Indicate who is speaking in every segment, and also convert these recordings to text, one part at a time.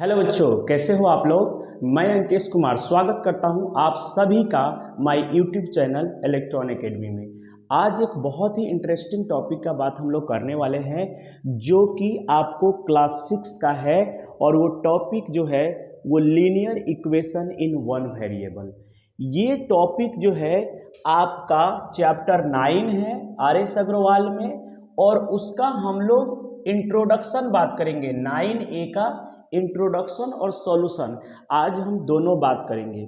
Speaker 1: Hello बच्चों, कैसे हो आप लोग। मैं अंकेश कुमार स्वागत करता हूं आप सभी का my YouTube channel electron academy में। आज एक बहुत ही इंटरेस्टिंग टॉपिक का बात हम लोग करने वाले हैं जो कि आपको क्लास 6 का है और वो टॉपिक जो है वो linear equation in one variable. ये टॉपिक जो है आपका चैप्टर 9 है आर.एस. अग्रवाल में और उसका हम लोग इंट्रोडक्शन बात करेंगे। 9A का इंट्रोडक्शन और सॉल्यूशन आज हम दोनों बात करेंगे।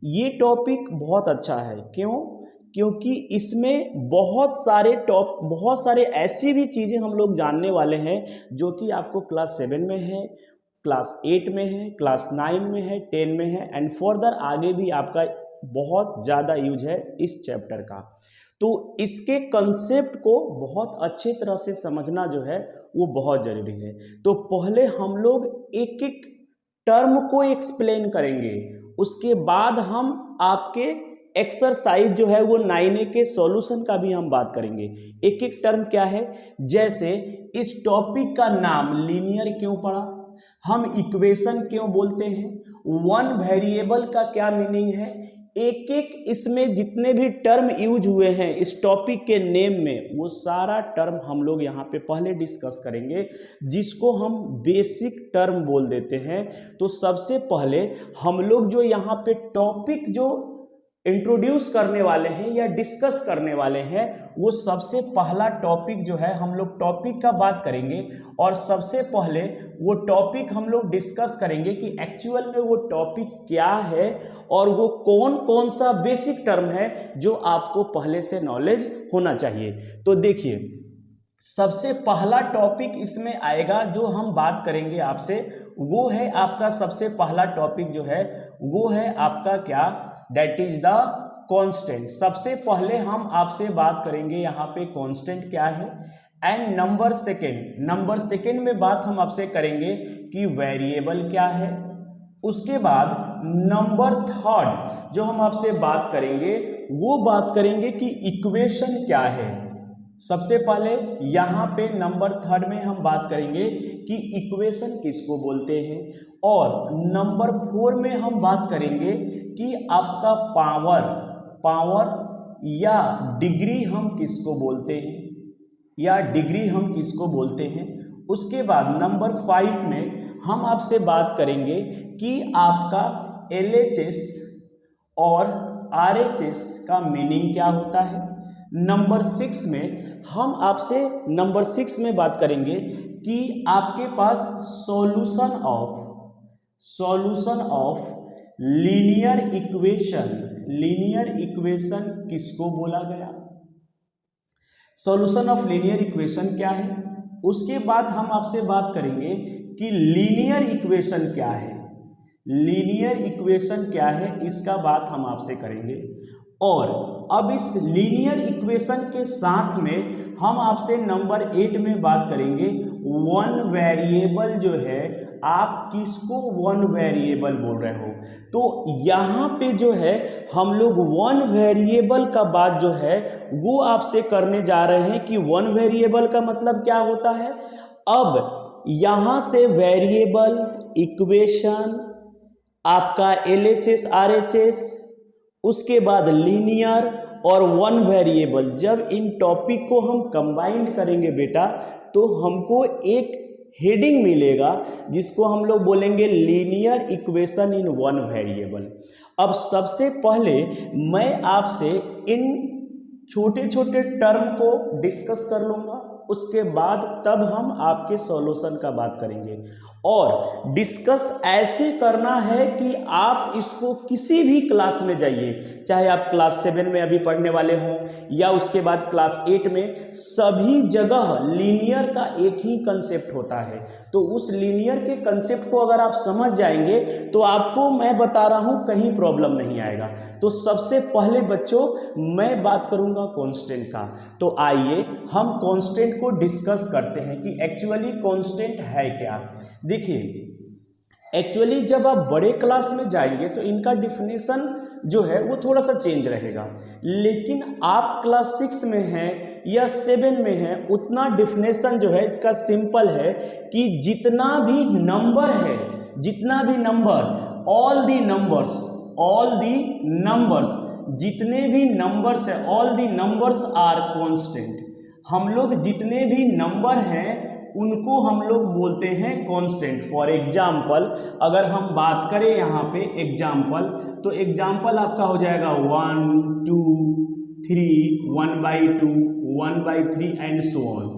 Speaker 1: ये टॉपिक बहुत अच्छा है। क्यों? क्योंकि इसमें बहुत सारे ऐसी भी चीज़ें हम लोग जानने वाले हैं जो कि आपको क्लास 7 में है, क्लास 8 में है, क्लास 9 में है, 10 में है एंड फर्दर आगे भी आपका बहुत ज़्यादा यूज है इस चैप्टर का। तो इसके कंसेप्ट को बहुत अच्छी तरह से समझना जो है वो बहुत ज़रूरी है। तो पहले हम लोग एक एक टर्म को एक्सप्लेन करेंगे, उसके बाद हम आपके एक्सरसाइज जो है वो 9A के सॉल्यूशन का भी हम बात करेंगे। एक एक टर्म क्या है, जैसे इस टॉपिक का नाम लीनियर क्यों पड़ा, हम इक्वेशन क्यों बोलते हैं, वन वेरिएबल का क्या मीनिंग है, एक एक इसमें जितने भी टर्म यूज हुए हैं इस टॉपिक के नेम में वो सारा टर्म हम लोग यहाँ पे पहले डिस्कस करेंगे, जिसको हम बेसिक टर्म बोल देते हैं। तो सबसे पहले हम लोग जो यहाँ पे टॉपिक जो इंट्रोड्यूस करने वाले हैं या डिस्कस करने वाले हैं वो सबसे पहला टॉपिक जो है हम लोग टॉपिक का बात करेंगे और सबसे पहले वो टॉपिक हम लोग डिस्कस करेंगे कि एक्चुअल में वो टॉपिक क्या है और वो कौन कौन सा बेसिक टर्म है जो आपको पहले से नॉलेज होना चाहिए। तो देखिए, सबसे पहला टॉपिक इसमें आएगा जो हम बात करेंगे आपसे, वो है आपका सबसे पहला टॉपिक जो है वो है आपका क्या, दैट इज द कांस्टेंट। सबसे पहले हम आपसे बात करेंगे यहाँ पे कांस्टेंट क्या है एंड नंबर सेकेंड में बात हम आपसे करेंगे कि वेरिएबल क्या है। उसके बाद नंबर थर्ड जो हम आपसे बात करेंगे वो बात करेंगे कि इक्वेशन क्या है। सबसे पहले यहाँ पे नंबर थर्ड में हम बात करेंगे कि इक्वेशन किसको बोलते हैं और नंबर 4 में हम बात करेंगे कि आपका पावर या डिग्री हम किसको बोलते हैं उसके बाद नंबर 5 में हम आपसे बात करेंगे कि आपका LHS और RHS का मीनिंग क्या होता है। नंबर 6 में हम आपसे नंबर 6 में बात करेंगे कि आपके पास सॉल्यूशन ऑफ लीनियर इक्वेशन किसको बोला गया, सॉल्यूशन ऑफ लीनियर इक्वेशन क्या है। उसके बाद हम आपसे बात करेंगे कि लीनियर इक्वेशन क्या है, इसका बात हम आपसे करेंगे। और अब इस लीनियर इक्वेशन के साथ में हम आपसे नंबर 8 में बात करेंगे वन वेरिएबल जो है, आप किसको वन वेरिएबल बोल रहे हो। तो यहाँ पे जो है हम लोग वन वेरिएबल का बात जो है वो आपसे करने जा रहे हैं कि वन वेरिएबल का मतलब क्या होता है। अब यहाँ से वेरिएबल, इक्वेशन, आपका LHS RHS, उसके बाद लीनियर और वन वेरिएबल, जब इन टॉपिक को हम कंबाइंड करेंगे बेटा तो हमको एक हेडिंग मिलेगा जिसको हम लोग बोलेंगे linear equation in one variable. अब सबसे पहले मैं आपसे इन छोटे छोटे टर्म को डिस्कस कर लूँगा, उसके बाद तब हम आपके सॉल्यूशन का बात करेंगे। और डिस्कस ऐसे करना है कि आप इसको किसी भी क्लास में जाइए, चाहे आप क्लास 7 में अभी पढ़ने वाले हों या उसके बाद क्लास 8 में, सभी जगह लीनियर का एक ही कंसेप्ट होता है। तो उस लीनियर के कंसेप्ट को अगर आप समझ जाएंगे तो आपको मैं बता रहा हूँ कहीं प्रॉब्लम नहीं आएगा। तो सबसे पहले बच्चों मैं बात करूँगा कांस्टेंट का। तो आइए हम कांस्टेंट को डिस्कस करते हैं कि एक्चुअली कांस्टेंट है क्या। देखिए, एक्चुअली जब आप बड़े क्लास में जाएंगे तो इनका डिफिनेशन जो है वो थोड़ा सा चेंज रहेगा, लेकिन आप क्लास 6 में हैं या 7 में हैं उतना डिफिनेशन जो है इसका सिंपल है कि जितना भी नंबर है जितना भी नंबर, ऑल दी नंबर्स, जितने भी नंबर्स है, all the numbers are constant. हम लोग जितने भी नंबर हैं उनको हम लोग बोलते हैं कांस्टेंट। फॉर एग्जाम्पल अगर हम बात करें यहाँ पे एग्जाम्पल, तो एग्जाम्पल आपका हो जाएगा 1 2 3, 1/2, 1/3 एंड सो ऑन।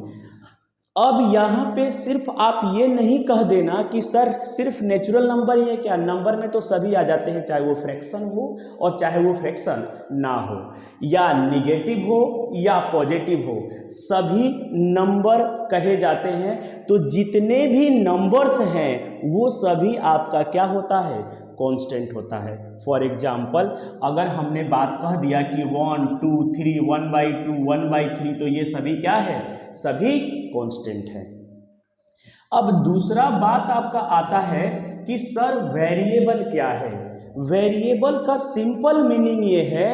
Speaker 1: अब यहाँ पे सिर्फ आप ये नहीं कह देना कि सर सिर्फ नेचुरल नंबर ही है क्या, नंबर में तो सभी आ जाते हैं, चाहे वो फ्रैक्शन हो और चाहे वो फ्रैक्शन ना हो, या निगेटिव हो या पॉजिटिव हो, सभी नंबर कहे जाते हैं। तो जितने भी नंबर्स हैं वो सभी आपका क्या होता है, कांस्टेंट होता है। फॉर एग्जाम्पल अगर हमने बात कह दिया कि 1 2 3, 1/2, 1/3, तो ये सभी क्या है, सभी कांस्टेंट है। अब दूसरा बात आपका आता है कि सर वेरिएबल क्या है। वेरिएबल का सिंपल मीनिंग ये है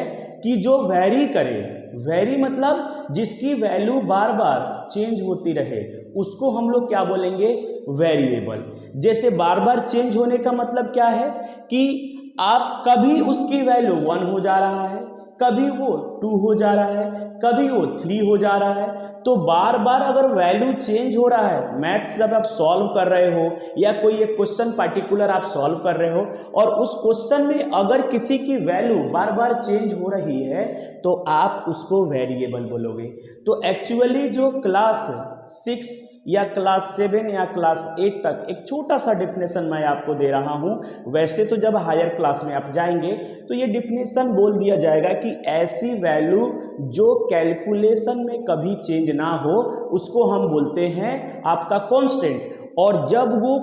Speaker 1: कि जो वैरी करे, वैरी मतलब जिसकी वैल्यू बार बार चेंज होती रहे, उसको हम लोग क्या बोलेंगे, वेरिएबल। जैसे बार बार चेंज होने का मतलब क्या है कि आप कभी उसकी वैल्यू 1 हो जा रहा है, कभी वो 2 हो जा रहा है, कभी वो 3 हो जा रहा है। तो बार बार अगर वैल्यू चेंज हो रहा है, मैथ्स जब आप सॉल्व कर रहे हो या कोई एक क्वेश्चन पार्टिकुलर आप सॉल्व कर रहे हो और उस क्वेश्चन में अगर किसी की वैल्यू बार बार चेंज हो रही है तो आप उसको वेरिएबल बोलोगे। तो एक्चुअली जो क्लास 6 या क्लास 7 या क्लास 8 तक एक छोटा सा डिफिनेशन मैं आपको दे रहा हूं, वैसे तो जब हायर क्लास में आप जाएंगे तो ये डिफिनेशन बोल दिया जाएगा कि ऐसी वैल्यू जो कैलकुलेशन में कभी चेंज ना हो उसको हम बोलते हैं आपका कांस्टेंट। और जब वो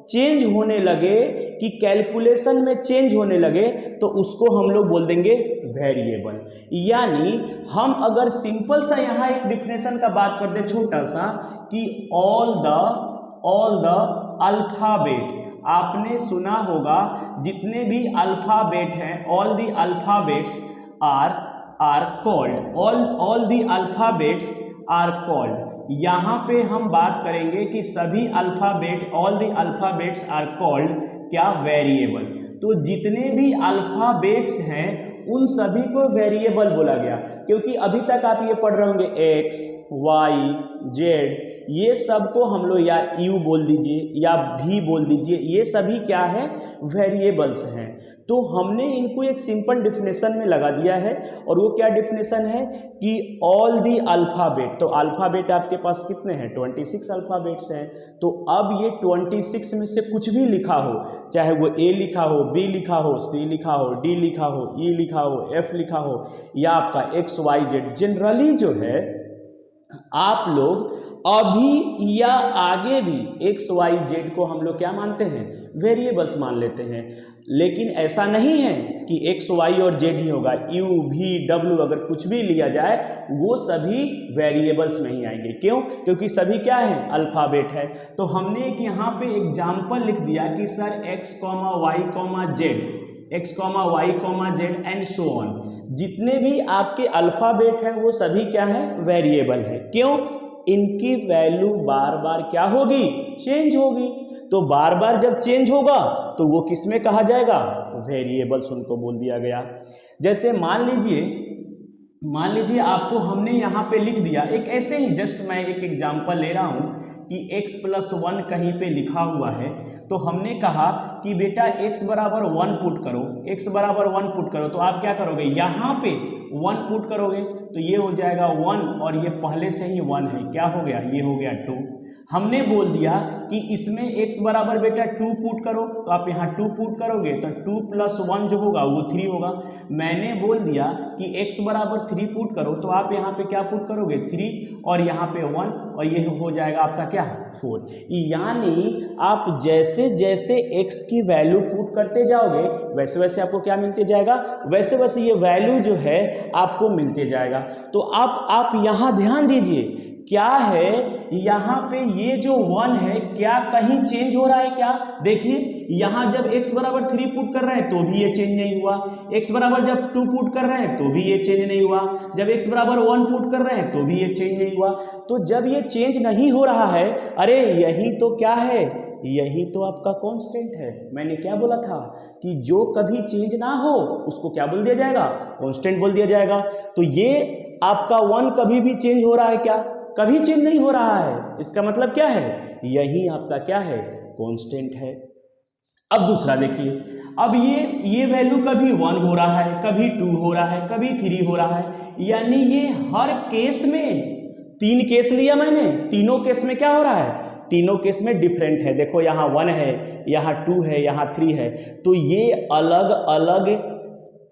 Speaker 1: चेंज होने लगे कि कैलकुलेशन में चेंज होने लगे तो उसको हम लोग बोल देंगे वेरिएबल। यानी हम अगर सिंपल सा यहाँ एक डिफिनेशन का बात करते छोटा सा कि ऑल द अल्फाबेट, आपने सुना होगा जितने भी अल्फाबेट हैं, all the alphabets are called, all the alphabets are called. यहाँ पे हम बात करेंगे कि सभी alphabet, all the alphabets are called क्या, वेरिएबल। तो जितने भी अल्फाबेट्स हैं उन सभी को वेरिएबल बोला गया, क्योंकि अभी तक आप ये पढ़ रहे होंगे एक्स वाई जेड, ये सब को हम लोग या यू बोल दीजिए या भी बोल दीजिए, ये सभी क्या है, वेरिएबल्स हैं। तो हमने इनको एक सिंपल डिफिनेशन में लगा दिया है और वो क्या डिफिनेशन है कि ऑल दी अल्फाबेट। तो अल्फाबेट आपके पास कितने हैं, 26 अल्फाबेट्स हैं। तो अब ये 26 में से कुछ भी लिखा हो, चाहे वो ए लिखा हो, बी लिखा हो, सी लिखा हो, डी लिखा हो, ई लिखा हो, एफ लिखा हो, या आपका एक्स वाई जेड, जनरली जो है आप लोग अभी या आगे भी एक्स वाई जेड को हम लोग क्या मानते हैं, वेरिएबल्स मान लेते हैं। लेकिन ऐसा नहीं है कि एक्स वाई और जेड ही होगा, यू भी डब्ल्यू अगर कुछ भी लिया जाए वो सभी वेरिएबल्स में ही आएंगे। क्यों, क्योंकि सभी क्या है, अल्फाबेट है। तो हमने एक यहाँ पे एग्जाम्पल लिख दिया कि sir x comma y z, x comma y z and so on, जितने भी आपके अल्फाबेट हैं वो सभी क्या है, वेरिएबल है। क्यों, इनकी वैल्यू बार बार क्या होगी, चेंज होगी। तो बार बार जब चेंज होगा तो वो किस में कहा जाएगा, वेरिएबल्स उनको बोल दिया गया। जैसे मान लीजिए आपको हमने यहाँ पे लिख दिया, एक ऐसे ही जस्ट मैं एक एग्जांपल ले रहा हूँ कि x + 1 कहीं पे लिखा हुआ है, तो हमने कहा कि बेटा x बराबर 1 पुट करो, x बराबर 1 पुट करो। तो आप क्या करोगे, यहाँ पे 1 पुट करोगे तो ये हो जाएगा 1 और ये पहले से ही 1 है, क्या हो गया, ये हो गया 2। हमने बोल दिया कि इसमें x बराबर बेटा 2 पुट करो, तो आप यहाँ 2 पुट करोगे तो 2 + 1 जो होगा वो 3 होगा। मैंने बोल दिया कि x बराबर 3 पुट करो, तो आप यहाँ पे क्या पुट करोगे, 3 और यहाँ पे 1 और ये हो जाएगा आपका क्या, 4। यानी आप जैसे जैसे x की वैल्यू पुट करते जाओगे वैसे वैसे आपको क्या मिलते जाएगा, वैसे वैसे ये वैल्यू जो है आपको मिलते जाएगा। तो आप यहाँ ध्यान दीजिए, क्या है यहाँ पे ये जो 1 है क्या कहीं चेंज हो रहा है क्या, देखिए यहाँ जब x बराबर 3 पुट कर रहे हैं तो भी ये चेंज नहीं हुआ, x बराबर जब 2 पुट कर रहे हैं तो भी ये चेंज नहीं हुआ, जब x बराबर 1 पुट कर रहे हैं तो भी ये चेंज नहीं हुआ। तो जब ये चेंज नहीं हो रहा है, अरे यही तो क्या है, यही तो आपका कांस्टेंट है। मैंने क्या बोला था कि जो कभी चेंज ना हो उसको क्या बोल दिया जाएगा, कांस्टेंट बोल दिया जाएगा। तो ये आपका 1 कभी भी चेंज हो रहा है क्या, कभी चेंज नहीं हो रहा है, इसका मतलब क्या है, यही आपका क्या है, कांस्टेंट है। अब दूसरा देखिए, अब ये वैल्यू कभी 1 हो रहा है, कभी 2 हो रहा है, कभी 3 हो रहा है, यानी ये हर केस में, 3 केस लिया मैंने, तीनों केस में क्या हो रहा है, तीनों केस में डिफरेंट है। देखो यहाँ 1 है, यहाँ 2 है, यहाँ 3 है, तो ये अलग अलग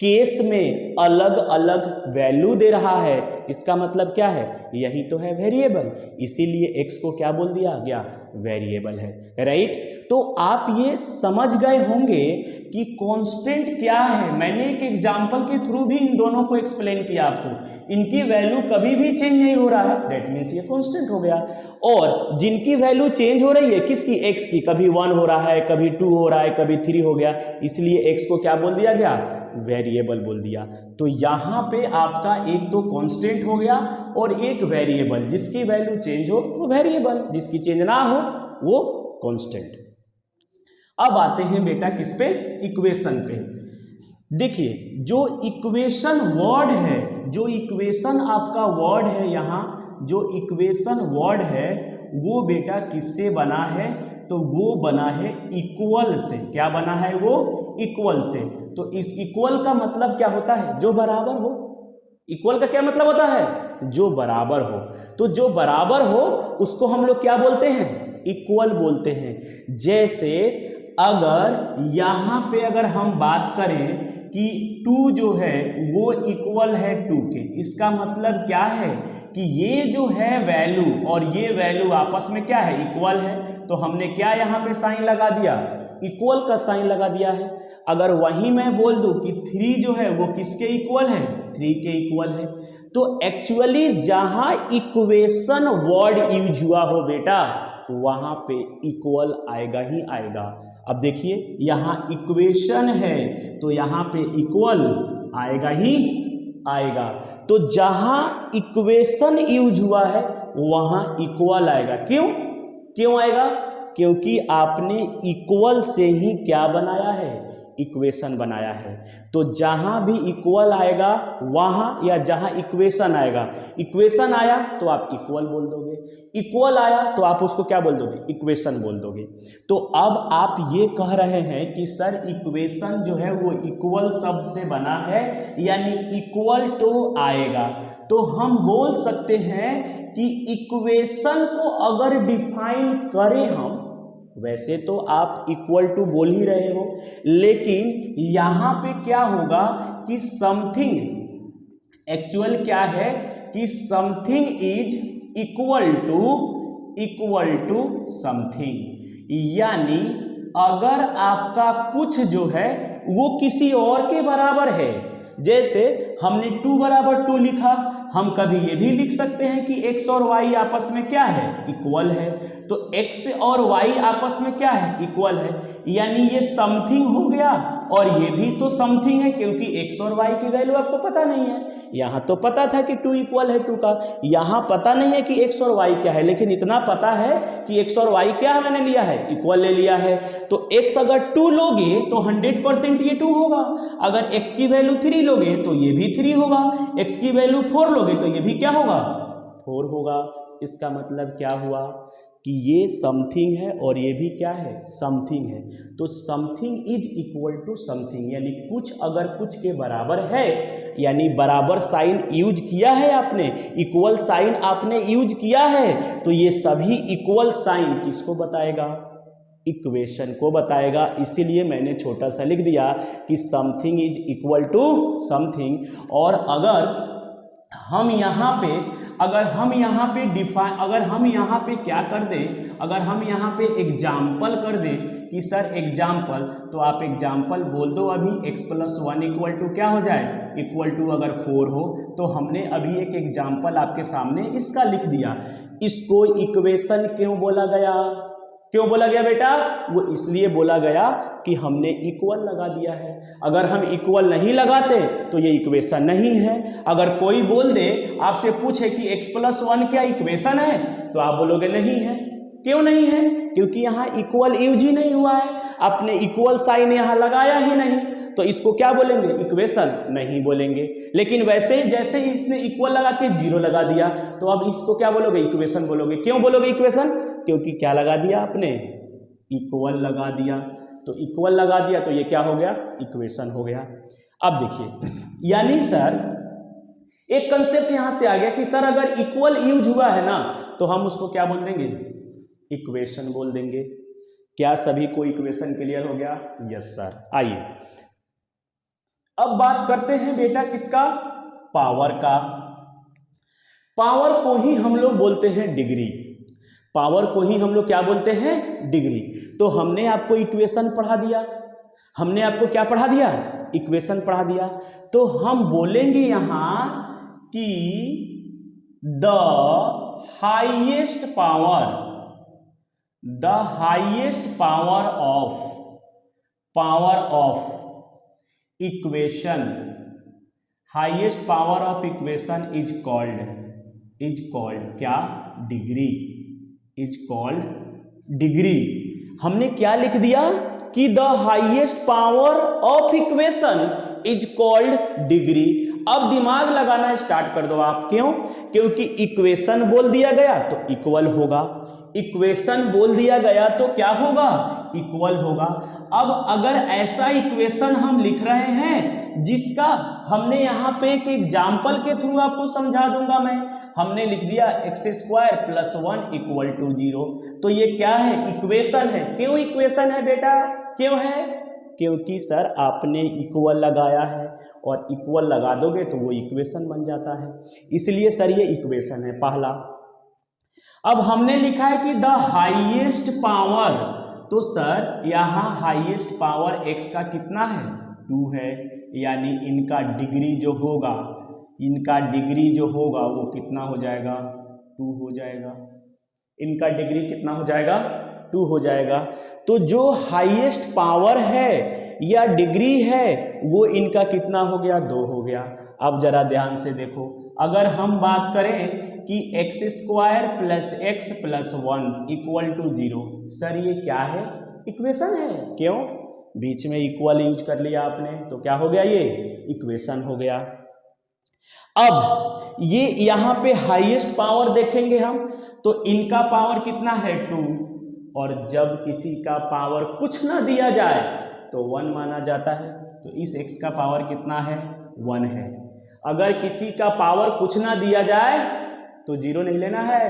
Speaker 1: केस में अलग अलग वैल्यू दे रहा है। इसका मतलब क्या है, यही तो है वेरिएबल, इसीलिए x को क्या बोल दिया गया, वेरिएबल है, राइट। तो आप ये समझ गए होंगे कि कांस्टेंट क्या है। मैंने एक एग्जांपल के थ्रू भी इन दोनों को एक्सप्लेन किया आपको। इनकी वैल्यू कभी भी चेंज नहीं हो रहा है, दैट मीन्स ये कांस्टेंट हो गया। और जिनकी वैल्यू चेंज हो रही है, किसकी, x की, कभी 1 हो रहा है, कभी 2 हो रहा है, कभी 3 हो गया, इसलिए x को क्या बोल दिया गया, वेरिएबल बोल दिया। तो यहां पे आपका एक तो कांस्टेंट हो गया और एक वेरिएबल, जिसकी वैल्यू चेंज हो वो वेरिएबल, जिसकी चेंज ना हो वो कांस्टेंट। अब आते हैं बेटा किस पे, इक्वेशन पे। देखिए जो इक्वेशन वर्ड है, जो इक्वेशन आपका वर्ड है, यहां जो इक्वेशन वर्ड है वो बेटा किससे बना है, तो वो बना है इक्वल से। क्या बना है, वो इक्वल से। तो इक्वल का मतलब क्या होता है, जो बराबर हो। इक्वल का क्या मतलब होता है, जो बराबर हो। तो जो बराबर हो उसको हम लोग क्या बोलते हैं, इक्वल बोलते हैं। जैसे अगर यहाँ पे अगर हम बात करें कि 2 जो है वो इक्वल है 2 के, इसका मतलब क्या है कि ये जो है वैल्यू और ये वैल्यू आपस में क्या है, इक्वल है। तो हमने क्या यहाँ पे साइन लगा दिया, इक्वल का साइन लगा दिया है। अगर वहीं मैं बोल दूं कि 3 जो है वो किसके इक्वल है, 3 के इक्वल है, तो एक्चुअली जहां इक्वेशन वर्ड यूज हुआ हो बेटा वहां पे इक्वल आएगा ही आएगा। अब देखिए यहां इक्वेशन है तो यहां पे इक्वल आएगा ही आएगा। तो जहां इक्वेशन यूज हुआ है वहां इक्वल आएगा। क्यों आएगा, क्योंकि आपने इक्वल से ही क्या बनाया है, इक्वेशन बनाया है। तो जहां भी इक्वल आएगा वहां, या जहां इक्वेशन आएगा, इक्वेशन आया तो आप इक्वल बोल दोगे, इक्वल आया तो आप उसको क्या बोल दोगे, इक्वेशन बोल दोगे। तो अब आप ये कह रहे हैं कि सर इक्वेशन जो है वो इक्वल शब्द से बना है, यानी इक्वल तो आएगा। तो हम बोल सकते हैं कि इक्वेशन को अगर डिफाइन करें हम, वैसे तो आप इक्वल टू बोल ही रहे हो, लेकिन यहां पे क्या होगा कि समथिंग, एक्चुअल क्या है कि something is equal to something, यानी अगर आपका कुछ जो है वो किसी और के बराबर है। जैसे हमने 2 बराबर 2 लिखा, हम कभी ये भी लिख सकते हैं कि x और y आपस में क्या है, इक्वल है। तो x और y आपस में क्या है, इक्वल है, यानी ये समथिंग हो गया और ये भी तो समथिंग है, क्योंकि x और y की वैल्यू आपको पता नहीं है। यहाँ तो पता था कि 2 इक्वल है 2 का, यहाँ पता नहीं है कि x और y क्या है, लेकिन इतना पता है कि x और y क्या मैंने लिया है, इक्वल ले लिया है। तो x अगर 2 लोगे तो 100% ये 2 होगा, अगर x की वैल्यू 3 लोगे तो ये भी 3 होगा, x की वैल्यू 4 लोगे तो ये भी क्या होगा, 4 होगा। इसका मतलब क्या हुआ कि ये समथिंग है और ये भी क्या है, समथिंग है। तो something is equal to something, यानी कुछ अगर कुछ के बराबर है, यानी बराबर साइन यूज किया है आपने, इक्वल साइन आपने यूज किया है, तो ये सभी इक्वल साइन किसको बताएगा, इक्वेशन को बताएगा। इसीलिए मैंने छोटा सा लिख दिया कि something is equal to something. और अगर हम यहाँ पे क्या कर दें, अगर हम यहाँ पे एग्जाम्पल कर दें कि सर एग्जाम्पल, तो आप एग्जाम्पल बोल दो अभी, x + 1 इक्वल टू क्या हो जाए, इक्वल टू अगर 4 हो, तो हमने अभी एक एग्जाम्पल आपके सामने इसका लिख दिया। इसको इक्वेशन क्यों बोला गया बेटा, वो इसलिए बोला गया कि हमने इक्वल लगा दिया है। अगर हम इक्वल नहीं लगाते तो ये इक्वेशन नहीं है। अगर कोई बोल दे, आपसे पूछे कि x + 1 क्या इक्वेशन है, तो आप बोलोगे नहीं है। क्यों नहीं है? क्योंकि यहाँ इक्वल यूज ही नहीं हुआ है, आपने इक्वल साइन यहाँ लगाया ही नहीं, तो इसको क्या बोलेंगे? इक्वेशन नहीं बोलेंगे। लेकिन वैसे ही जैसे ही इसने इक्वल लगा के जीरो लगा दिया, तो अब इसको क्या बोलोगे? इक्वेशन बोलोगे। क्यों बोलोगे इक्वेशन? क्योंकि क्या लगा दिया आपने? इक्वल लगा दिया। तो इक्वल लगा दिया तो ये क्या हो गया? इक्वेशन हो गया। अब देखिए, यानी सर एक कंसेप्ट यहां से आ गया कि सर अगर इक्वल यूज हुआ है ना, तो हम उसको क्या बोल देंगे? इक्वेशन बोल देंगे। क्या सभी को इक्वेशन क्लियर हो गया? Yes sir. आइए अब बात करते हैं बेटा किसका? पावर का। पावर को ही हम लोग बोलते हैं डिग्री। पावर को ही हम लोग क्या बोलते हैं? डिग्री। तो हमने आपको इक्वेशन पढ़ा दिया, हमने आपको क्या पढ़ा दिया? इक्वेशन पढ़ा दिया। तो हम बोलेंगे यहां कि the highest power of equation, highest power of equation is called क्या? डिग्री। Is called degree. हमने क्या लिख दिया कि the highest power of equation is called degree. अब दिमाग लगाना स्टार्ट कर दो आप। क्यों? क्योंकि इक्वेशन बोल दिया गया तो इक्वल होगा, इक्वेशन बोल दिया गया तो क्या होगा? इक्वल होगा। अब अगर ऐसा इक्वेशन हम लिख रहे हैं जिसका हमने यहाँ पे एक एग्जाम्पल के थ्रू आपको समझा दूंगा मैं, हमने लिख दिया x² + 1 = 0, तो ये क्या है? इक्वेशन है। क्यों इक्वेशन है बेटा? क्यों है? क्योंकि सर आपने इक्वल लगाया है, और इक्वल लगा दोगे तो वो इक्वेशन बन जाता है, इसलिए सर ये इक्वेशन है पहला। अब हमने लिखा है कि द हाईएस्ट पावर, तो सर यहाँ हाईएस्ट पावर x का कितना है? 2 है, यानी इनका डिग्री जो होगा, वो कितना हो जाएगा? 2 हो जाएगा। इनका डिग्री कितना हो जाएगा? 2 हो जाएगा। तो जो हाईएस्ट पावर है या डिग्री है वो इनका कितना हो गया? 2 हो गया। अब जरा ध्यान से देखो, अगर हम बात करें कि x² + x + 1 = 0, सर ये क्या है? इक्वेशन है। क्यों? बीच में इक्वल यूज कर लिया आपने, तो क्या हो गया? ये इक्वेशन हो गया। अब ये यहाँ पे हाईएस्ट पावर देखेंगे हम, तो इनका पावर कितना है? 2, और जब किसी का पावर कुछ ना दिया जाए तो 1 माना जाता है, तो इस x का पावर कितना है? 1 है। अगर किसी का पावर कुछ ना दिया जाए तो 0 नहीं लेना है,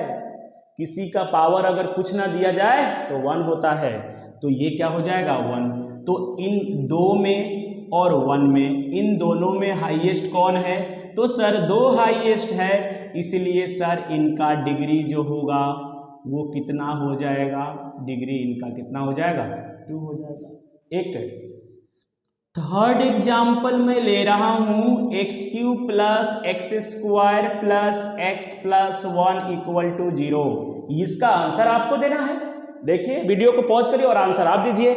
Speaker 1: किसी का पावर अगर कुछ ना दिया जाए तो 1 होता है, तो ये क्या हो जाएगा? 1। तो इन 2 में और 1 में, इन दोनों में हाईएस्ट कौन है? तो सर 2 हाईएस्ट है, इसलिए सर इनका डिग्री जो होगा वो कितना हो जाएगा? डिग्री इनका कितना हो जाएगा? 2 हो जाएगा। एक थर्ड एग्जाम्पल में ले रहा हूं, x³ + x² + x + 1 = 0। इसका आंसर आपको देना है। देखिए वीडियो को पॉज करिए और आंसर आप दीजिए।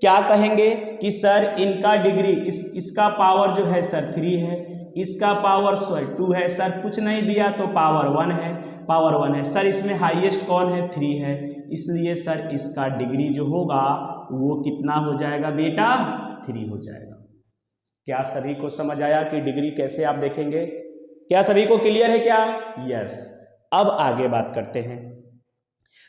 Speaker 1: क्या कहेंगे कि सर इनका डिग्री, इसका पावर जो है सर 3 है, इसका पावर 2 है, सर कुछ नहीं दिया तो पावर 1 है, सर इसमें हाईएस्ट कौन है? 3 है, इसलिए सर इसका डिग्री जो होगा वो कितना हो जाएगा बेटा? 3 हो जाएगा। क्या सभी को समझ आया कि डिग्री कैसे आप देखेंगे? क्या सभी को क्लियर है क्या? यस। अब आगे बात करते हैं।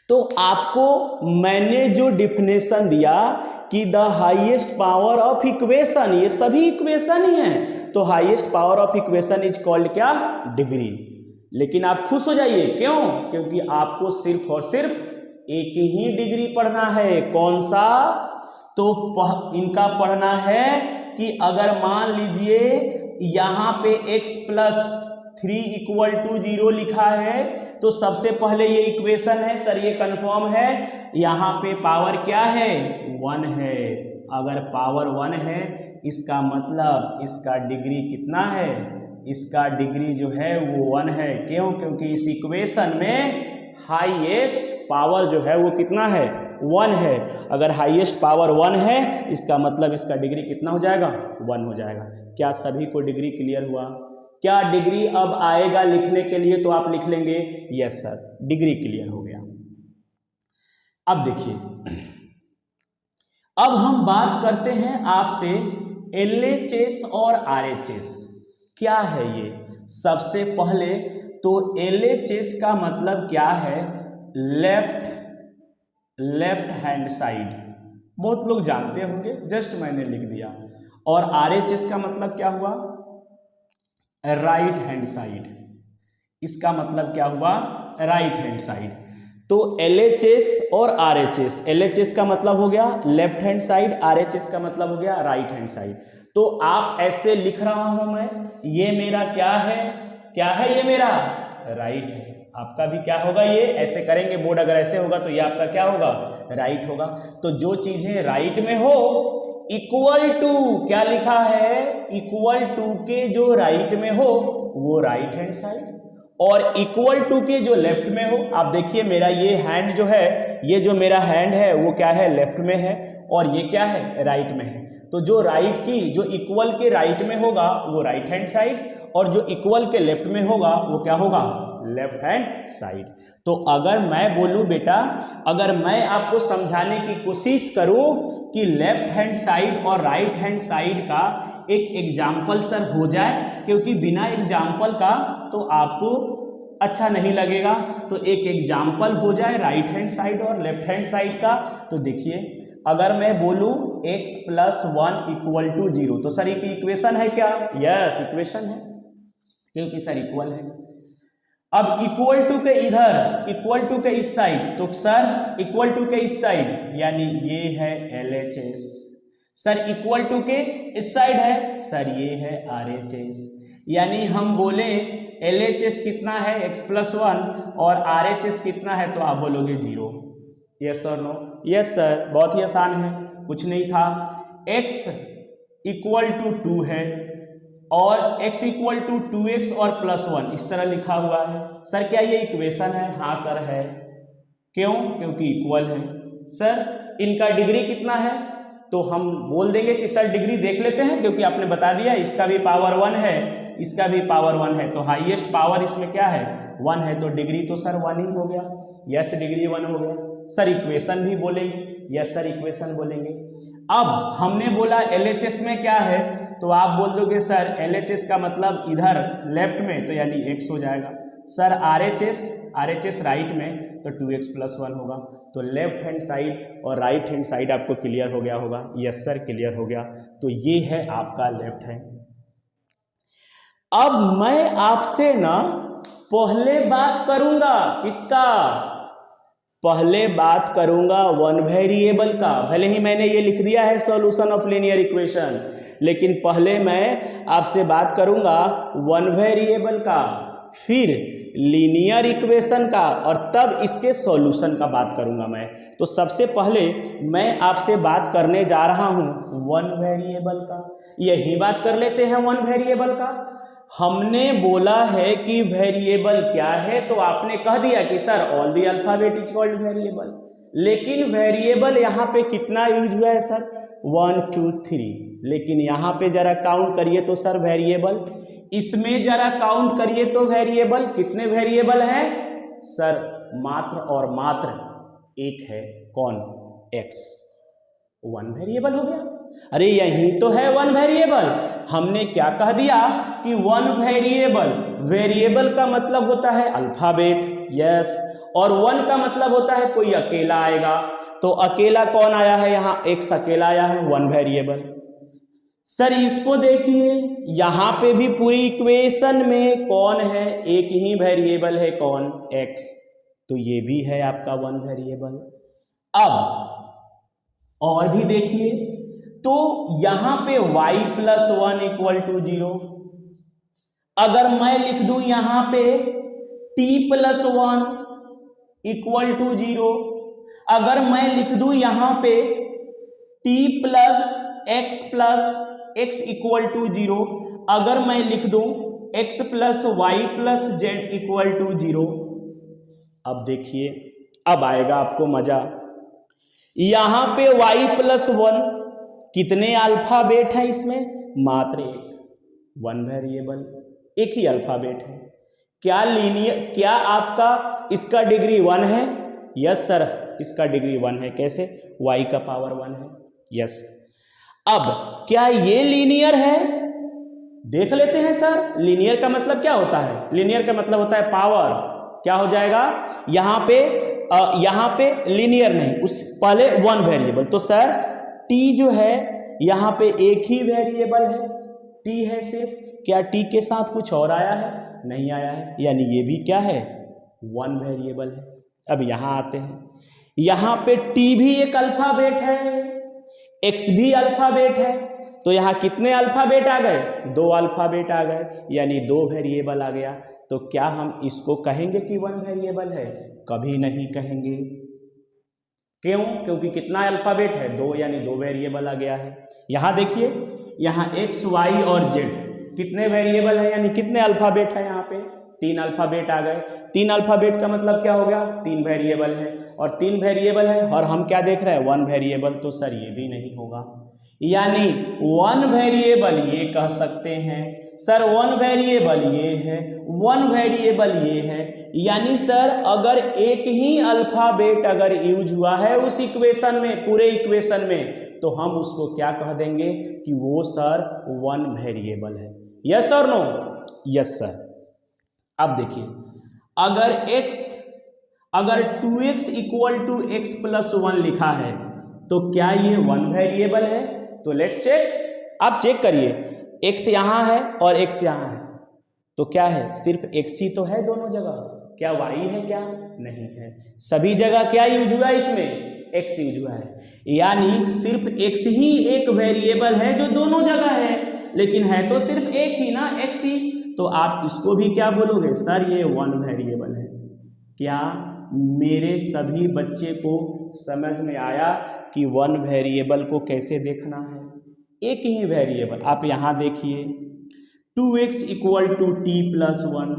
Speaker 1: तो आपको मैंने जो डिफिनेशन दिया कि the highest power of equation, ये सभी इक्वेशन ही हैं, तो highest power of equation is called क्या? डिग्री। लेकिन आप खुश हो जाइए। क्यों? क्योंकि आपको सिर्फ और सिर्फ एक ही डिग्री पढ़ना है। कौन सा? तो इनका पढ़ना है कि अगर मान लीजिए यहाँ पे x + 3 = 0 लिखा है, तो सबसे पहले ये इक्वेशन है सर, ये कंफर्म है। यहाँ पे पावर क्या है? 1 है। अगर पावर 1 है इसका मतलब इसका डिग्री कितना है? इसका डिग्री जो है वो 1 है। क्यों? क्योंकि इस इक्वेशन में हाईएस्ट पावर जो है वो कितना है? 1 है। अगर हाईएस्ट पावर 1 है इसका मतलब इसका डिग्री कितना हो जाएगा? 1 हो जाएगा। क्या सभी को डिग्री क्लियर हुआ? क्या डिग्री अब आएगा लिखने के लिए तो आप लिख लेंगे यस सर, डिग्री क्लियर हो गया। अब देखिए, अब हम बात करते हैं आपसे LHS और RHS क्या है ये। सबसे पहले तो LHS का मतलब क्या है, लेफ्ट हैंड साइड, बहुत लोग जानते होंगे, जस्ट मैंने लिख दिया। और RHS का मतलब क्या हुआ, राइट हैंड साइड, इसका मतलब क्या हुआ, राइट हैंड साइड। तो LHS और RHS, LHS का मतलब हो गया लेफ्ट हैंड साइड, RHS का मतलब हो गया राइट हैंड साइड। तो आप ऐसे लिख रहा हूं मैं, ये मेरा क्या है, क्या है, ये मेरा राइट है। आपका भी क्या होगा, ये ऐसे करेंगे बोर्ड, अगर ऐसे होगा तो ये आपका क्या होगा, राइट होगा। तो जो चीजें राइट में हो, इक्वल टू, क्या लिखा है, इक्वल टू के जो राइट में हो वो राइट हैंड साइड, और इक्वल टू के जो लेफ्ट में हो। आप देखिए मेरा ये हैंड जो है, ये जो मेरा हैंड है वो क्या है, लेफ्ट में है, और ये क्या है, राइट में है। तो जो राइट की, जो इक्वल के राइट में होगा वो राइट हैंड साइड, और जो इक्वल के लेफ्ट में होगा वो क्या होगा, लेफ्ट हैंड साइड। तो अगर मैं बोलूं बेटा, अगर मैं आपको समझाने की कोशिश करूं कि लेफ्ट हैंड साइड और राइट हैंड साइड का एक एग्जाम्पल सर हो जाए, क्योंकि बिना एग्जाम्पल का तो आपको अच्छा नहीं लगेगा, तो एक एग्जाम्पल हो जाए राइट हैंड साइड और लेफ्ट हैंड साइड का। तो देखिए, अगर मैं बोलूं x + 1 = 0, तो सर एक इक्वेशन है क्या, यस इक्वेशन है, क्योंकि सर इक्वल है। अब इक्वल टू के इधर, इक्वल टू के इस साइड, तो सर इक्वल टू के इस साइड, यानी ये है LHS। सर इक्वल टू के इस साइड है, सर ये है RHS। यानी हम बोले LHS कितना है, x + 1, और RHS कितना है, तो आप बोलोगे 0। यस और नो, यस सर, बहुत ही आसान है, कुछ नहीं था। x = 2 है और x = 2x और +1 इस तरह लिखा हुआ है। सर क्या ये इक्वेशन है, हाँ सर है। क्यों, क्योंकि इक्वल है। सर इनका डिग्री कितना है, तो हम बोल देंगे कि सर डिग्री देख लेते हैं, क्योंकि आपने बता दिया इसका भी पावर 1 है, इसका भी पावर 1 है, तो हाईएस्ट पावर इसमें क्या है, 1 है, तो डिग्री तो सर 1 ही हो गया। यस, डिग्री 1 हो गया। सर इक्वेशन भी बोलेंगे, यस सर इक्वेशन बोलेंगे। अब हमने बोला LHS में क्या है, तो आप बोल दोगे सर LHS का मतलब इधर लेफ्ट में, तो यानी x हो जाएगा। सर RHS राइट में, तो 2x + 1 होगा। तो लेफ्ट हैंड साइड और राइट हैंड साइड आपको क्लियर हो गया होगा, यस सर क्लियर हो गया। तो ये है आपका लेफ्ट हैंड। अब मैं आपसे ना पहले बात करूंगा किसका, पहले बात करूंगा वन वेरिएबल का। भले ही मैंने ये लिख दिया है सॉल्यूशन ऑफ लीनियर इक्वेशन, लेकिन पहले मैं आपसे बात करूंगा वन वेरिएबल का, फिर लीनियर इक्वेशन का, और तब इसके सॉल्यूशन का बात करूंगा मैं। तो सबसे पहले मैं आपसे बात करने जा रहा हूं वन वेरिएबल का। यही बात कर लेते हैं वन वेरिएबल का। हमने बोला है कि वेरिएबल क्या है, तो आपने कह दिया कि sir all the alphabet is called variable. लेकिन वेरिएबल यहाँ पे कितना यूज हुआ है सर, 1 2 3, लेकिन यहाँ पे जरा काउंट करिए तो सर वेरिएबल, इसमें जरा काउंट करिए तो वेरिएबल, कितने वेरिएबल हैं सर, मात्र और मात्र एक है, कौन, x। वन वेरिएबल हो गया। अरे यही तो है वन वेरिएबल। हमने क्या कह दिया कि वन वेरिएबल, वेरिएबल का मतलब होता है अल्फाबेट, यस, और वन का मतलब होता है कोई अकेला आएगा। तो अकेला कौन आया है यहाँ, x अकेला आया है, वन वेरिएबल। सर इसको देखिए, यहां पे भी पूरी इक्वेशन में कौन है, एक ही वेरिएबल है, कौन, x, तो ये भी है आपका वन वेरिएबल। अब और भी देखिए, तो यहां पे y + 1 = 0, अगर मैं लिख दूं यहां पे t + 1 = 0, अगर मैं लिख दूं यहां पे t + x = 0, अगर मैं लिख दूं x + y + z = 0। अब देखिए, अब आएगा आपको मजा। यहां पे y + 1, कितने अल्फाबेट है इसमें, मात्र एक, वन वेरिएबल, एक ही अल्फाबेट है। क्या लीनियर, क्या आपका इसका डिग्री 1 है, यस सर, इसका डिग्री 1 है। कैसे? y का पावर 1 है। यस। अब क्या ये लीनियर है? देख लेते हैं सर। लीनियर का मतलब क्या होता है? लीनियर का मतलब होता है पावर। क्या हो जाएगा यहाँ पे लीनियर नहीं, उस पहले 1 वेरिएबल। तो सर t जो है यहाँ पे एक ही वेरिएबल है, t है सिर्फ। क्या t के साथ कुछ और आया है? नहीं आया है, यानी ये भी क्या है? 1 वेरिएबल है। अब यहाँ आते हैं, यहाँ पे t भी एक अल्फाबेट है, x भी अल्फाबेट है। तो यहाँ कितने अल्फाबेट आ गए? 2 अल्फाबेट आ गए, यानी 2 वेरिएबल आ गया। तो क्या हम इसको कहेंगे कि 1 वेरिएबल है? कभी नहीं कहेंगे। क्यों? क्योंकि कितना अल्फाबेट है? 2, यानी 2 वेरिएबल आ गया है। यहाँ देखिए, यहाँ x, y और z कितने वेरिएबल है, यानी कितने अल्फाबेट है? यहाँ पे 3 अल्फाबेट आ गए। 3 अल्फाबेट का मतलब क्या हो गया? 3 वेरिएबल है, और 3 वेरिएबल है, और हम क्या देख रहे हैं? 1 वेरिएबल। तो सर ये भी नहीं होगा, यानी 1 वेरिएबल ये कह सकते हैं सर, 1 वेरिएबल ये है, 1 वेरिएबल ये है। यानी सर अगर एक ही अल्फाबेट अगर यूज हुआ है उस इक्वेशन में, पूरे इक्वेशन में, तो हम उसको क्या कह देंगे कि वो सर 1 वेरिएबल है। यस और नो? Yes sir. अब देखिए, अगर 2x equal to x plus 1 लिखा है तो क्या ये 1 वेरिएबल है? तो लेट्स चेक। आप चेक करिए, x यहाँ है और x यहाँ है, तो क्या है? सिर्फ x ही तो है दोनों जगह। क्या y है? क्या नहीं है। सभी जगह क्या यूज हुआ है? इसमें x यूज हुआ है, यानी सिर्फ x ही एक वेरिएबल है जो दोनों जगह है, लेकिन है तो सिर्फ एक ही ना, x ही। तो आप इसको भी क्या बोलोगे? सर ये 1 वेरिएबल है। क्या मेरे सभी बच्चे को समझ में आया कि 1 वेरिएबल को कैसे देखना है? एक ही वेरिएबल। आप यहाँ देखिए, 2x equal to T plus 1।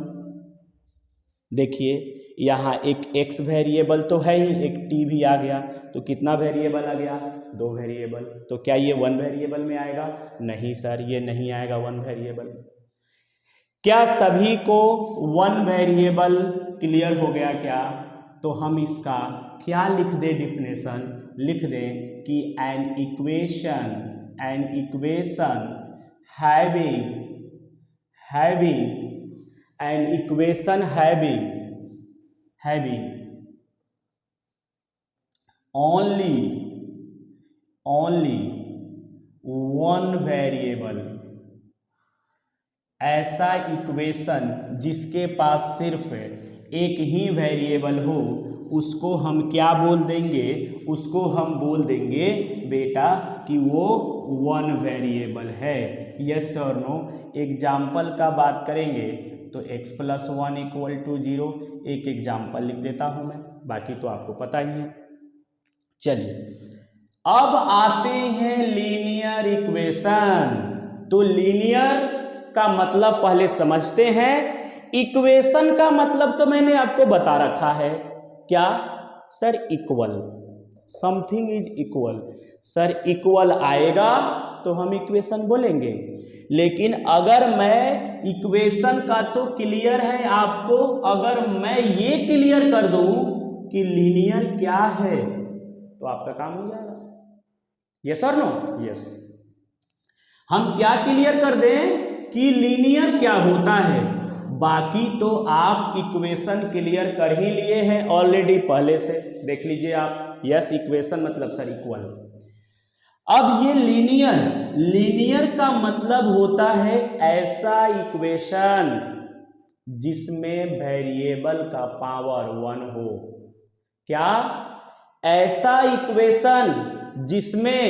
Speaker 1: देखिए यहाँ एक x वेरिएबल तो है ही, एक t भी आ गया, तो कितना वेरिएबल आ गया? 2 वेरिएबल। तो क्या ये 1 वेरिएबल में आएगा? नहीं सर, ये नहीं आएगा 1 वेरिएबल। क्या सभी को 1 वेरिएबल क्लियर हो गया क्या? तो हम इसका क्या लिख दें? डेफिनेशन लिख दें कि an equation having only 1 variable, ऐसा इक्वेशन जिसके पास सिर्फ एक ही वेरिएबल हो, उसको हम क्या बोल देंगे? उसको हम बोल देंगे बेटा कि वो 1 वेरिएबल है। यस और नो? एग्जाम्पल का बात करेंगे तो x प्लस 1 इक्वल टू 0, एक एग्जाम्पल लिख देता हूं मैं, बाकी तो आपको पता ही है। चलिए अब आते हैं लीनियर इक्वेशन। तो लीनियर का मतलब पहले समझते हैं। इक्वेशन का मतलब तो मैंने आपको बता रखा है। क्या sir? Equal, something is equal. Sir equal आएगा तो हम इक्वेशन बोलेंगे, लेकिन अगर मैं इक्वेशन का तो क्लियर है आपको, अगर मैं ये क्लियर कर दूं कि लीनियर क्या है तो आपका काम हो जाएगा। यस और नो? यस। हम क्या क्लियर कर दें कि लीनियर क्या होता है, बाकी तो आप इक्वेशन क्लियर कर ही लिए हैं ऑलरेडी पहले से, देख लीजिए आप। यस, इक्वेशन मतलब सर इक्वल। अब ये लीनियर का मतलब होता है ऐसा इक्वेशन जिसमें वेरिएबल का पावर 1 हो। क्या? ऐसा इक्वेशन जिसमें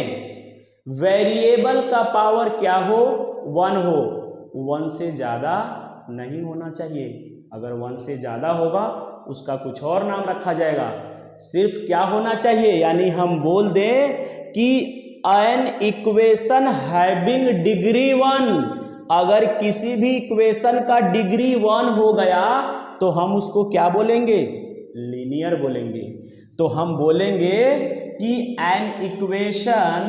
Speaker 1: वेरिएबल का पावर क्या हो? 1 हो। 1 से ज़्यादा नहीं होना चाहिए। अगर 1 से ज़्यादा होगा उसका कुछ और नाम रखा जाएगा। सिर्फ क्या होना चाहिए? यानी हम बोल दें कि एन इक्वेशन हैविंग डिग्री 1। अगर किसी भी इक्वेशन का डिग्री 1 हो गया तो हम उसको क्या बोलेंगे? लीनियर बोलेंगे। तो हम बोलेंगे कि एन इक्वेशन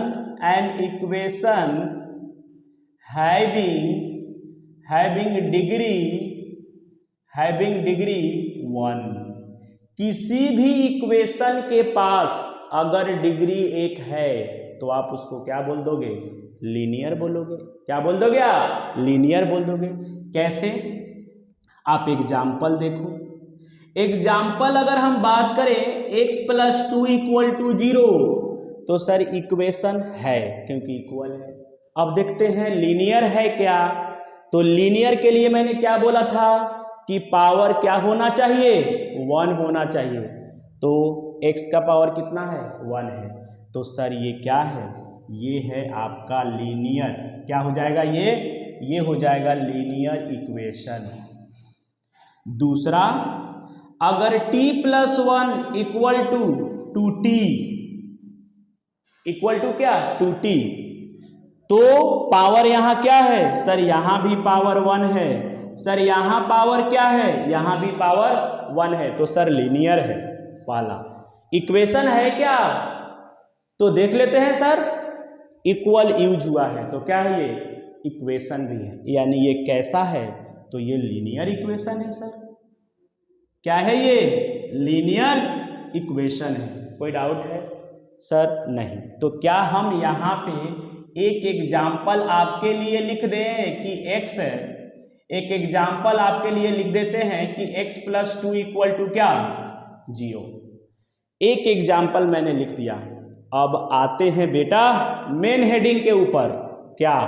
Speaker 1: हैविंग डिग्री 1। किसी भी इक्वेशन के पास अगर डिग्री 1 है तो आप उसको क्या बोल दोगे? लीनियर बोलोगे। क्या बोल दोगे आप? लीनियर बोल दोगे। कैसे? आप एग्जाम्पल देखो। एग्जाम्पल अगर हम बात करें x + 2 = 0 तो सर इक्वेशन है, क्योंकि इक्वल है। अब देखते हैं लीनियर है क्या। तो लीनियर के लिए मैंने क्या बोला था कि पावर क्या होना चाहिए? 1 होना चाहिए। तो x का पावर कितना है? 1 है। तो सर ये क्या है? ये है आपका लीनियर। क्या हो जाएगा ये हो जाएगा लीनियर इक्वेशन। दूसरा, अगर t + 1 = 2t इक्वल टू क्या? 2t, तो पावर यहां क्या है? सर यहां भी पावर 1 है। सर यहां पावर क्या है? यहां भी पावर 1 है। तो सर लीनियर है वाला इक्वेशन है क्या? तो देख लेते हैं सर, इक्वल यूज हुआ है तो क्या है? ये इक्वेशन भी है, यानी ये कैसा है? तो ये लीनियर इक्वेशन है सर। क्या है ये? लीनियर इक्वेशन है। कोई डाउट है सर? नहीं। तो क्या हम यहाँ पे एक एग्जाम्पल आपके लिए लिख दें कि x है, एक एग्जाम्पल आपके लिए लिख देते हैं कि x + 2 = क्या? 0। एक एग्जाम्पल मैंने लिख दिया। अब आते हैं बेटा मेन हेडिंग के ऊपर। क्या?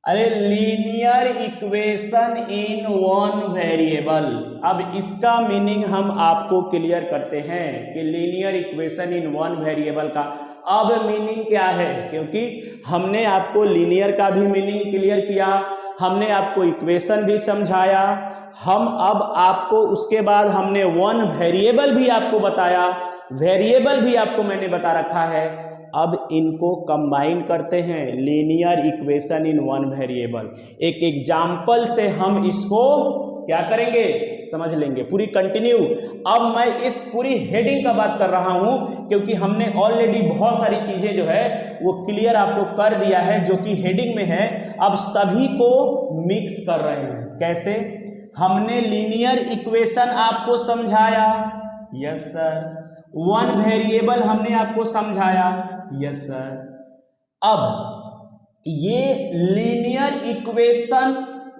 Speaker 1: अरे लीनियर इक्वेशन इन 1 वेरिएबल। अब इसका मीनिंग हम आपको क्लियर करते हैं कि लीनियर इक्वेशन इन 1 वेरिएबल का अब मीनिंग क्या है, क्योंकि हमने आपको लीनियर का भी मीनिंग क्लियर किया, हमने आपको इक्वेशन भी समझाया, हम अब आपको उसके बाद हमने 1 वेरिएबल भी आपको बताया, वेरिएबल भी आपको मैंने बता रखा है। अब इनको कंबाइन करते हैं, लीनियर इक्वेशन इन 1 वेरिएबल। एक एग्जाम्पल से हम इसको क्या करेंगे? समझ लेंगे। पूरी कंटिन्यू। अब मैं इस पूरी हेडिंग का बात कर रहा हूं, क्योंकि हमने ऑलरेडी बहुत सारी चीजें जो है वो क्लियर आपको कर दिया है जो कि हेडिंग में है। अब सभी को मिक्स कर रहे हैं। कैसे? हमने लीनियर इक्वेशन आपको समझाया, यस सर। 1 वेरिएबल हमने आपको समझाया, यस सर। अब ये लीनियर इक्वेशन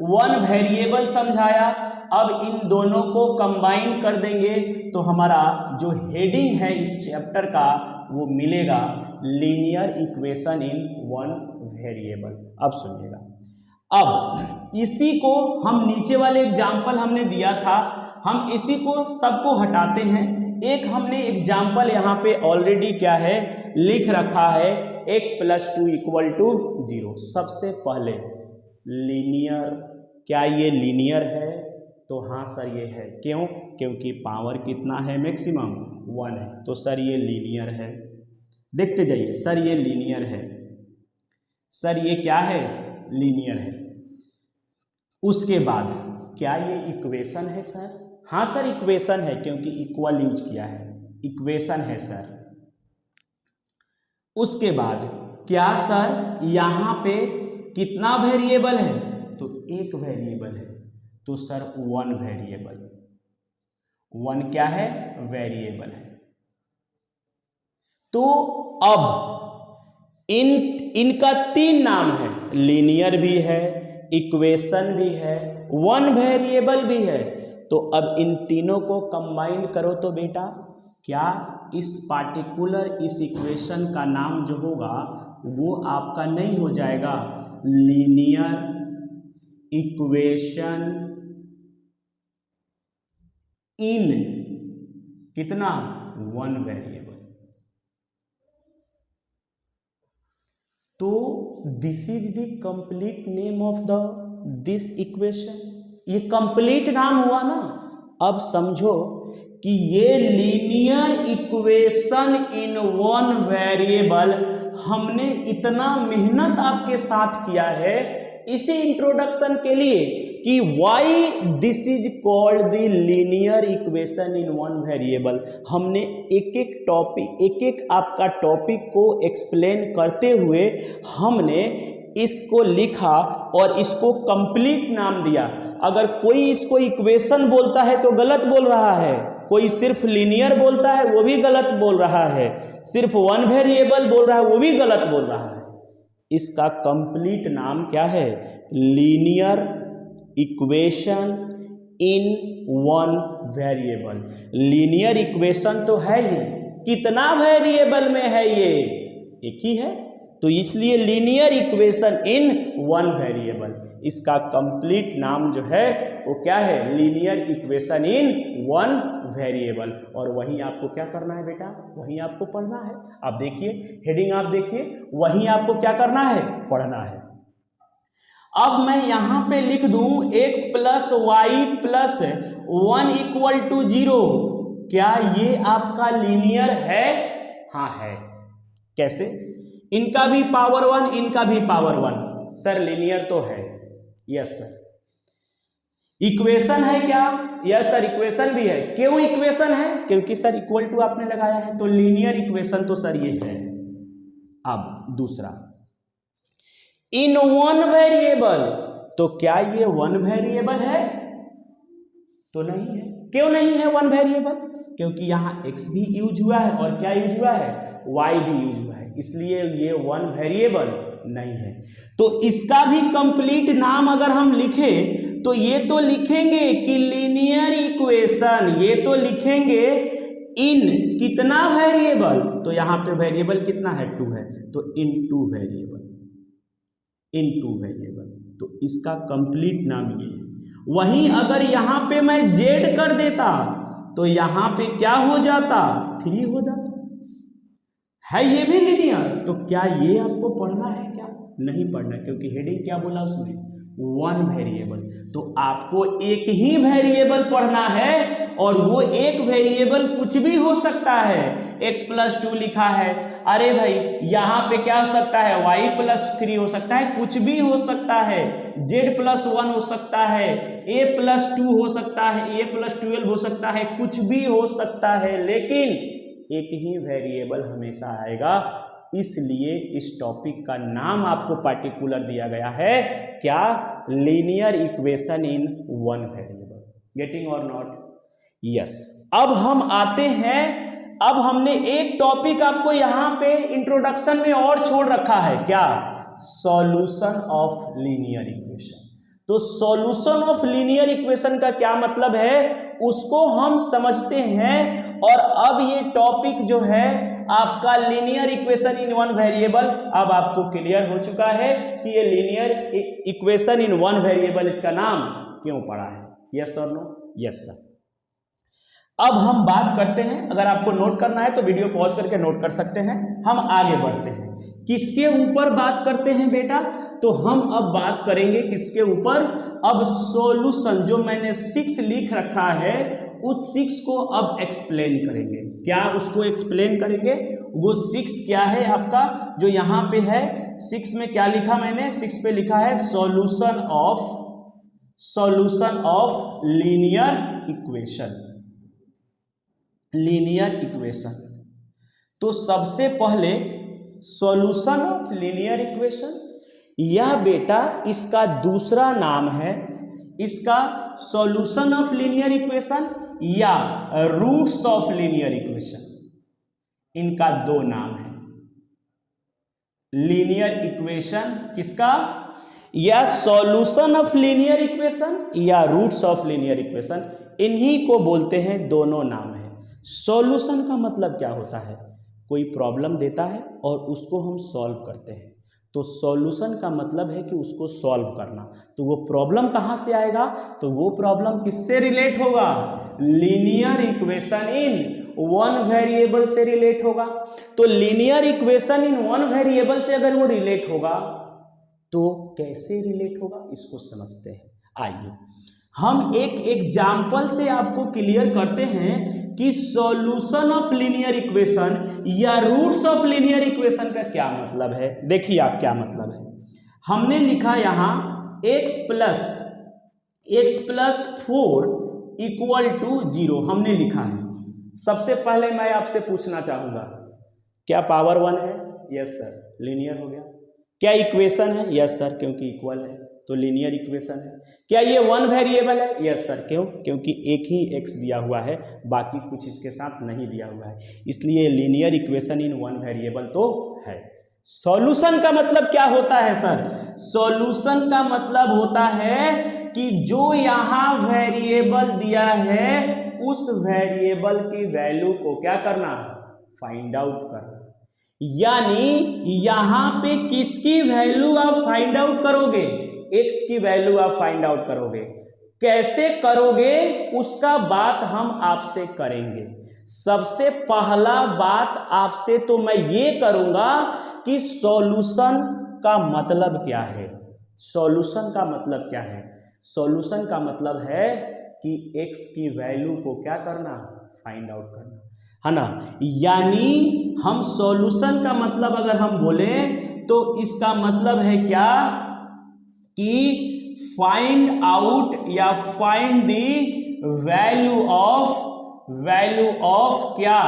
Speaker 1: 1 वेरिएबल समझाया, अब इन दोनों को कंबाइन कर देंगे तो हमारा जो हेडिंग है इस चैप्टर का वो मिलेगा लीनियर इक्वेशन इन 1 वेरिएबल। अब सुनिएगा, अब इसी को हम नीचे वाले एग्जाम्पल हमने दिया था, हम इसी को सबको हटाते हैं। एक हमने एग्जाम्पल यहाँ पे ऑलरेडी क्या है लिख रखा है, x + 2 = 0। सबसे पहले लीनियर, क्या ये लीनियर है? तो हाँ सर ये है। क्यों? क्योंकि पावर कितना है? मैक्सिमम 1 है। तो सर ये लीनियर है। देखते जाइए सर, ये लीनियर है। सर ये क्या है? लीनियर है। उसके बाद क्या ये इक्वेशन है सर? हाँ सर इक्वेशन है, क्योंकि इक्वल यूज किया है, इक्वेशन है सर। उसके बाद क्या सर यहाँ पे कितना वेरिएबल है? तो एक वेरिएबल है। तो सर 1 वेरिएबल, 1 क्या है? वेरिएबल है। तो अब इनका 3 नाम है, लीनियर भी है, इक्वेशन भी है, 1 वेरिएबल भी है। तो अब इन तीनों को कंबाइन करो तो बेटा क्या इस पार्टिकुलर इस इक्वेशन का नाम जो होगा वो आपका नहीं हो जाएगा लीनियर इक्वेशन इन कितना? 1 वेरिएबल। तो this is the complete name of this equation. ये कंप्लीट नाम हुआ ना। अब समझो कि ये लीनियर इक्वेशन इन 1 वेरिएबल, हमने इतना मेहनत आपके साथ किया है इसी इंट्रोडक्शन के लिए कि why this is called the linear equation in 1 variable. हमने एक एक टॉपिक, एक एक आपका टॉपिक को एक्सप्लेन करते हुए हमने इसको लिखा और इसको कंप्लीट नाम दिया। अगर कोई इसको इक्वेशन बोलता है तो गलत बोल रहा है, कोई सिर्फ लीनियर बोलता है वो भी गलत बोल रहा है, सिर्फ वन वेरिएबल बोल रहा है वो भी गलत बोल रहा है। इसका कंप्लीट नाम क्या है? Linear equation in one variable. Linear equation तो है ही, कितना वेरिएबल में है ये? एक ही है, तो इसलिए linear equation in one variable. इसका कंप्लीट नाम जो है वो क्या है? Linear equation in one variable. और वहीं आपको क्या करना है बेटा? वहीं आपको पढ़ना है। आप देखिए हेडिंग, आप देखिए, वहीं आपको क्या करना है? पढ़ना है। अब मैं यहां पे लिख दूं x plus y plus 1 equal to 0। क्या ये आपका लीनियर है? हाँ है। कैसे? इनका भी पावर 1, इनका भी पावर 1। सर लीनियर तो है। Yes sir. इक्वेशन है क्या? यस सर, इक्वेशन भी है। क्यों इक्वेशन है? क्योंकि सर इक्वल टू आपने लगाया है, तो लीनियर इक्वेशन तो सर ये है। अब दूसरा, इन वन वेरिएबल, तो क्या ये वन वेरिएबल है? तो नहीं है। क्यों नहीं है वन वेरिएबल? क्योंकि यहां x भी यूज हुआ है और क्या यूज हुआ है? y भी यूज हुआ है, इसलिए ये वन वेरिएबल नहीं है। तो इसका भी कंप्लीट नाम अगर हम लिखें तो ये तो लिखेंगे कि लीनियर इक्वेशन, ये तो लिखेंगे इन कितना वेरिएबल, तो यहां पे वेरिएबल कितना है? 2 है, तो इन 2 वेरिएबल, इन 2 वेरिएबल। तो इसका कंप्लीट नाम ये है। वहीं अगर यहां पे मैं z कर देता तो यहां पे क्या हो जाता? 3 हो जाता है। ये भी लीनियर, तो क्या ये आपको पढ़ना है? क्या नहीं पढ़ना, क्योंकि हेडिंग क्या बोला उसने? One variable. तो आपको एक ही वेरिएबल पढ़ना है, और वो एक वेरिएबल कुछ भी हो सकता है। x प्लस 2 लिखा है, अरे भाई यहाँ पे क्या हो सकता है? y प्लस 3 हो सकता है, कुछ भी हो सकता है। z प्लस 1 हो सकता है, a प्लस 2 हो सकता है, a प्लस 12 हो सकता है, कुछ भी हो सकता है, लेकिन एक ही वेरिएबल हमेशा आएगा। इसलिए इस टॉपिक का नाम आपको पार्टिकुलर दिया गया है क्या? Linear equation in one variable. Getting और नॉट? यस। अब हम आते हैं, अब हमने एक टॉपिक आपको यहां पे इंट्रोडक्शन में और छोड़ रखा है, क्या? Solution of linear equation. तो सॉल्यूशन ऑफ लीनियर इक्वेशन का क्या मतलब है उसको हम समझते हैं। और अब ये टॉपिक जो है आपका linear equation in one variable, अब आपको क्लियर हो चुका है कि ये linear equation in one variable इसका नाम क्यों पड़ा है। यस और नो? Yes sir. अब हम बात करते हैं, अगर आपको नोट करना है तो वीडियो पॉज करके नोट कर सकते हैं। हम आगे बढ़ते हैं, किसके ऊपर बात करते हैं बेटा? तो हम अब बात करेंगे किसके ऊपर? अब सॉल्यूशन, जो मैंने 6 लिख रखा है उस 6 को अब एक्सप्लेन करेंगे। क्या उसको एक्सप्लेन करेंगे? वो 6 क्या है आपका, जो यहाँ पे है 6 में क्या लिखा मैंने? 6 पे लिखा है solution of linear equation. Linear equation, तो सबसे पहले सॉल्यूशन ऑफ लीनियर इक्वेशन, यह बेटा इसका दूसरा नाम है, इसका सॉल्यूशन ऑफ लीनियर इक्वेशन या रूट्स ऑफ लीनियर इक्वेशन, इनका 2 नाम है। लीनियर इक्वेशन किसका? या सॉल्यूशन ऑफ लीनियर इक्वेशन या रूट्स ऑफ लीनियर इक्वेशन, इन्हीं को बोलते हैं, दोनों नाम है। सॉल्यूशन का मतलब क्या होता है? कोई प्रॉब्लम देता है और उसको हम सॉल्व करते हैं, तो सॉल्यूशन का मतलब है कि उसको सॉल्व करना। तो वो प्रॉब्लम कहाँ से आएगा? तो वो प्रॉब्लम किससे रिलेट होगा? Linear equation in one variable से रिलेट होगा। तो linear equation in one variable से अगर वो रिलेट होगा तो कैसे रिलेट होगा इसको समझते हैं। आइए हम एक एग्जाम्पल से आपको क्लियर करते हैं कि सॉल्यूशन ऑफ लीनियर इक्वेशन या रूट्स ऑफ लीनियर इक्वेशन का क्या मतलब है। देखिए आप क्या मतलब है। हमने लिखा यहां x प्लस 4 इक्वल टू 0 हमने लिखा है। सबसे पहले मैं आपसे पूछना चाहूंगा, क्या पावर 1 है? यस सर, लीनियर हो गया। क्या इक्वेशन है? यस सर, क्योंकि इक्वल है। तो लीनियर इक्वेशन है। क्या ये वन वेरिएबल है? Yes sir. क्यों? क्योंकि एक ही एक्स दिया हुआ है, बाकी कुछ इसके साथ नहीं दिया हुआ है, इसलिए linear equation in one variable तो है। सॉल्यूशन का मतलब क्या होता है सर? सॉल्यूशन का मतलब होता है कि जो यहाँ वेरिएबल दिया है उस वेरिएबल की वैल्यू को क्या करना? फाइंड आउट करना। यानी यहां पे किसकी वैल्यू आप फाइंड आउट करोगे? एक्स की वैल्यू आप फाइंड आउट करोगे। कैसे करोगे उसका बात हम आपसे करेंगे। सबसे पहला बात आपसे तो मैं ये करूंगा कि सॉल्यूशन का मतलब क्या है। सॉल्यूशन का मतलब क्या है? सॉल्यूशन का मतलब है कि एक्स की वैल्यू को क्या करना? फाइंड आउट करना, है ना। यानी हम सॉल्यूशन का मतलब अगर हम बोलें तो इसका मतलब है क्या कि फाइंड आउट या फाइंड दी वैल्यू ऑफ क्या?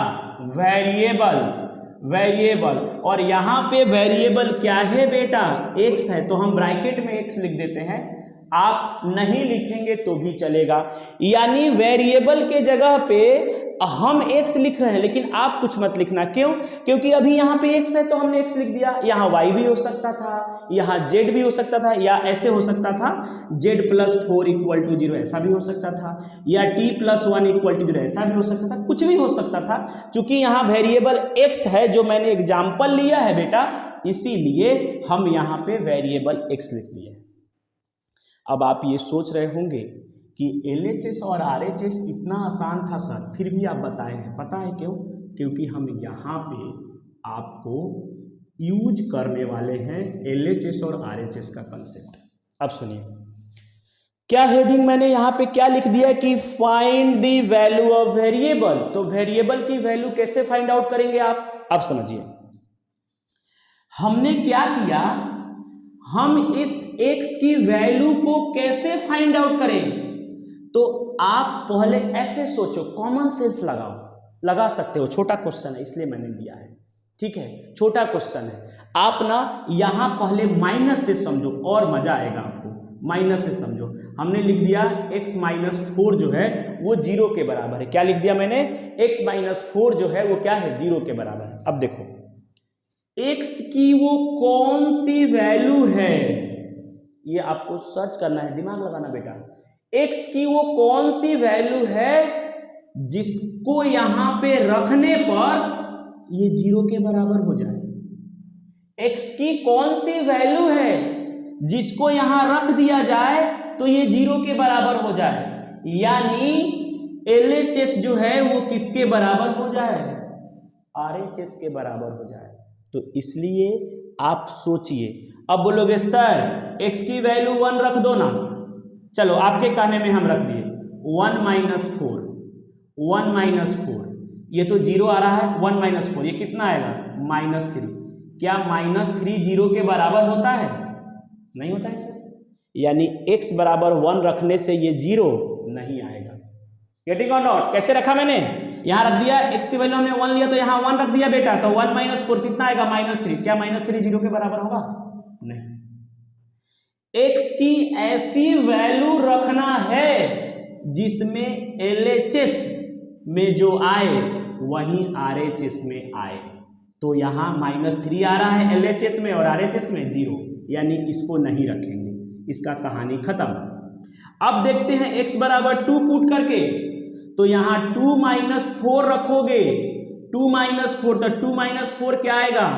Speaker 1: वेरिएबल। और यहां पे वेरिएबल क्या है बेटा? एक्स है, तो हम ब्रैकेट में एक्स लिख देते हैं। आप नहीं लिखेंगे तो भी चलेगा। यानी वेरिएबल के जगह पे हम एक्स लिख रहे हैं, लेकिन आप कुछ मत लिखना। क्यों? क्योंकि अभी यहाँ पे एक्स है तो हमने एक्स लिख दिया। यहाँ वाई भी हो सकता था, यहाँ जेड भी हो सकता था, या ऐसे हो सकता था z+4 = 0, ऐसा भी हो सकता था, या t+1 = 0, ऐसा भी हो सकता था, कुछ भी हो सकता था। चूंकि यहाँ वेरिएबल एक्स है, जो मैंने एग्जाम्पल लिया है बेटा, इसीलिए हम यहाँ पे वेरिएबल एक्स लिख लिए। अब आप ये सोच रहे होंगे कि LHS और RHS इतना आसान था सर, फिर भी आप बताए हैं। पता है क्यों? क्योंकि हम यहाँ पे आपको यूज करने वाले हैं LHS और RHS का कंसेप्ट। अब सुनिए, क्या हेडिंग मैंने यहाँ पे क्या लिख दिया कि find the value of variable. तो वेरिएबल की वैल्यू कैसे फाइंड आउट करेंगे आप? अब समझिए, हमने क्या किया, हम इस x की वैल्यू को कैसे फाइंड आउट करें? तो आप पहले ऐसे सोचो, कॉमन सेंस लगाओ, लगा सकते हो, छोटा क्वेश्चन है इसलिए मैंने दिया है, ठीक है, छोटा क्वेश्चन है। आप ना यहां पहले माइनस से समझो और मजा आएगा आपको। माइनस से समझो, हमने लिख दिया x-4 जो है वो 0 के बराबर है। क्या लिख दिया मैंने? x-4 जो है वो क्या है? 0 के बराबर है। अब देखो x की वो कौन सी वैल्यू है, ये आपको सर्च करना है, दिमाग लगाना बेटा। x की वो कौन सी वैल्यू है जिसको यहां पे रखने पर ये 0 के बराबर हो जाए? x की कौन सी वैल्यू है जिसको यहां रख दिया जाए तो ये 0 के बराबर हो जाए? यानी LHS जो है वो किसके बराबर हो जाए? RHS के बराबर हो जाए। तो इसलिए आप सोचिए। अब बोलोगे सर x की वैल्यू 1 रख दो ना। चलो आपके कहने में हम रख दिए 1 - 4, ये तो 0 आ रहा है, 1 - 4 ये कितना आएगा? -3। क्या -3 0 के बराबर होता है? नहीं होता है सर। यानी x बराबर 1 रखने से ये 0 नहीं आएगा। गेटिंग और नॉट? कैसे रखा मैंने? यहां रख दिया, x की वैल्यू हमने 1 लिया तो यहां 1 रख दिया बेटा, तो 1 - 4 कितना आएगा? -3। क्या -3 0 के बराबर होगा? नहीं। x की ऐसी वैल्यू रखना है जिसमें LHS में जो आए वही RHS में आए। तो यहां -3 आ रहा है LHS में और RHS में 0, यानी इसको नहीं रखेंगे। इसका कहानी खत्म। अब देखते हैं x बराबर 2 पुट करके, तो यहां 2 - 4 रखोगे, 2 - 4, तो 2 - 4 क्या आएगा?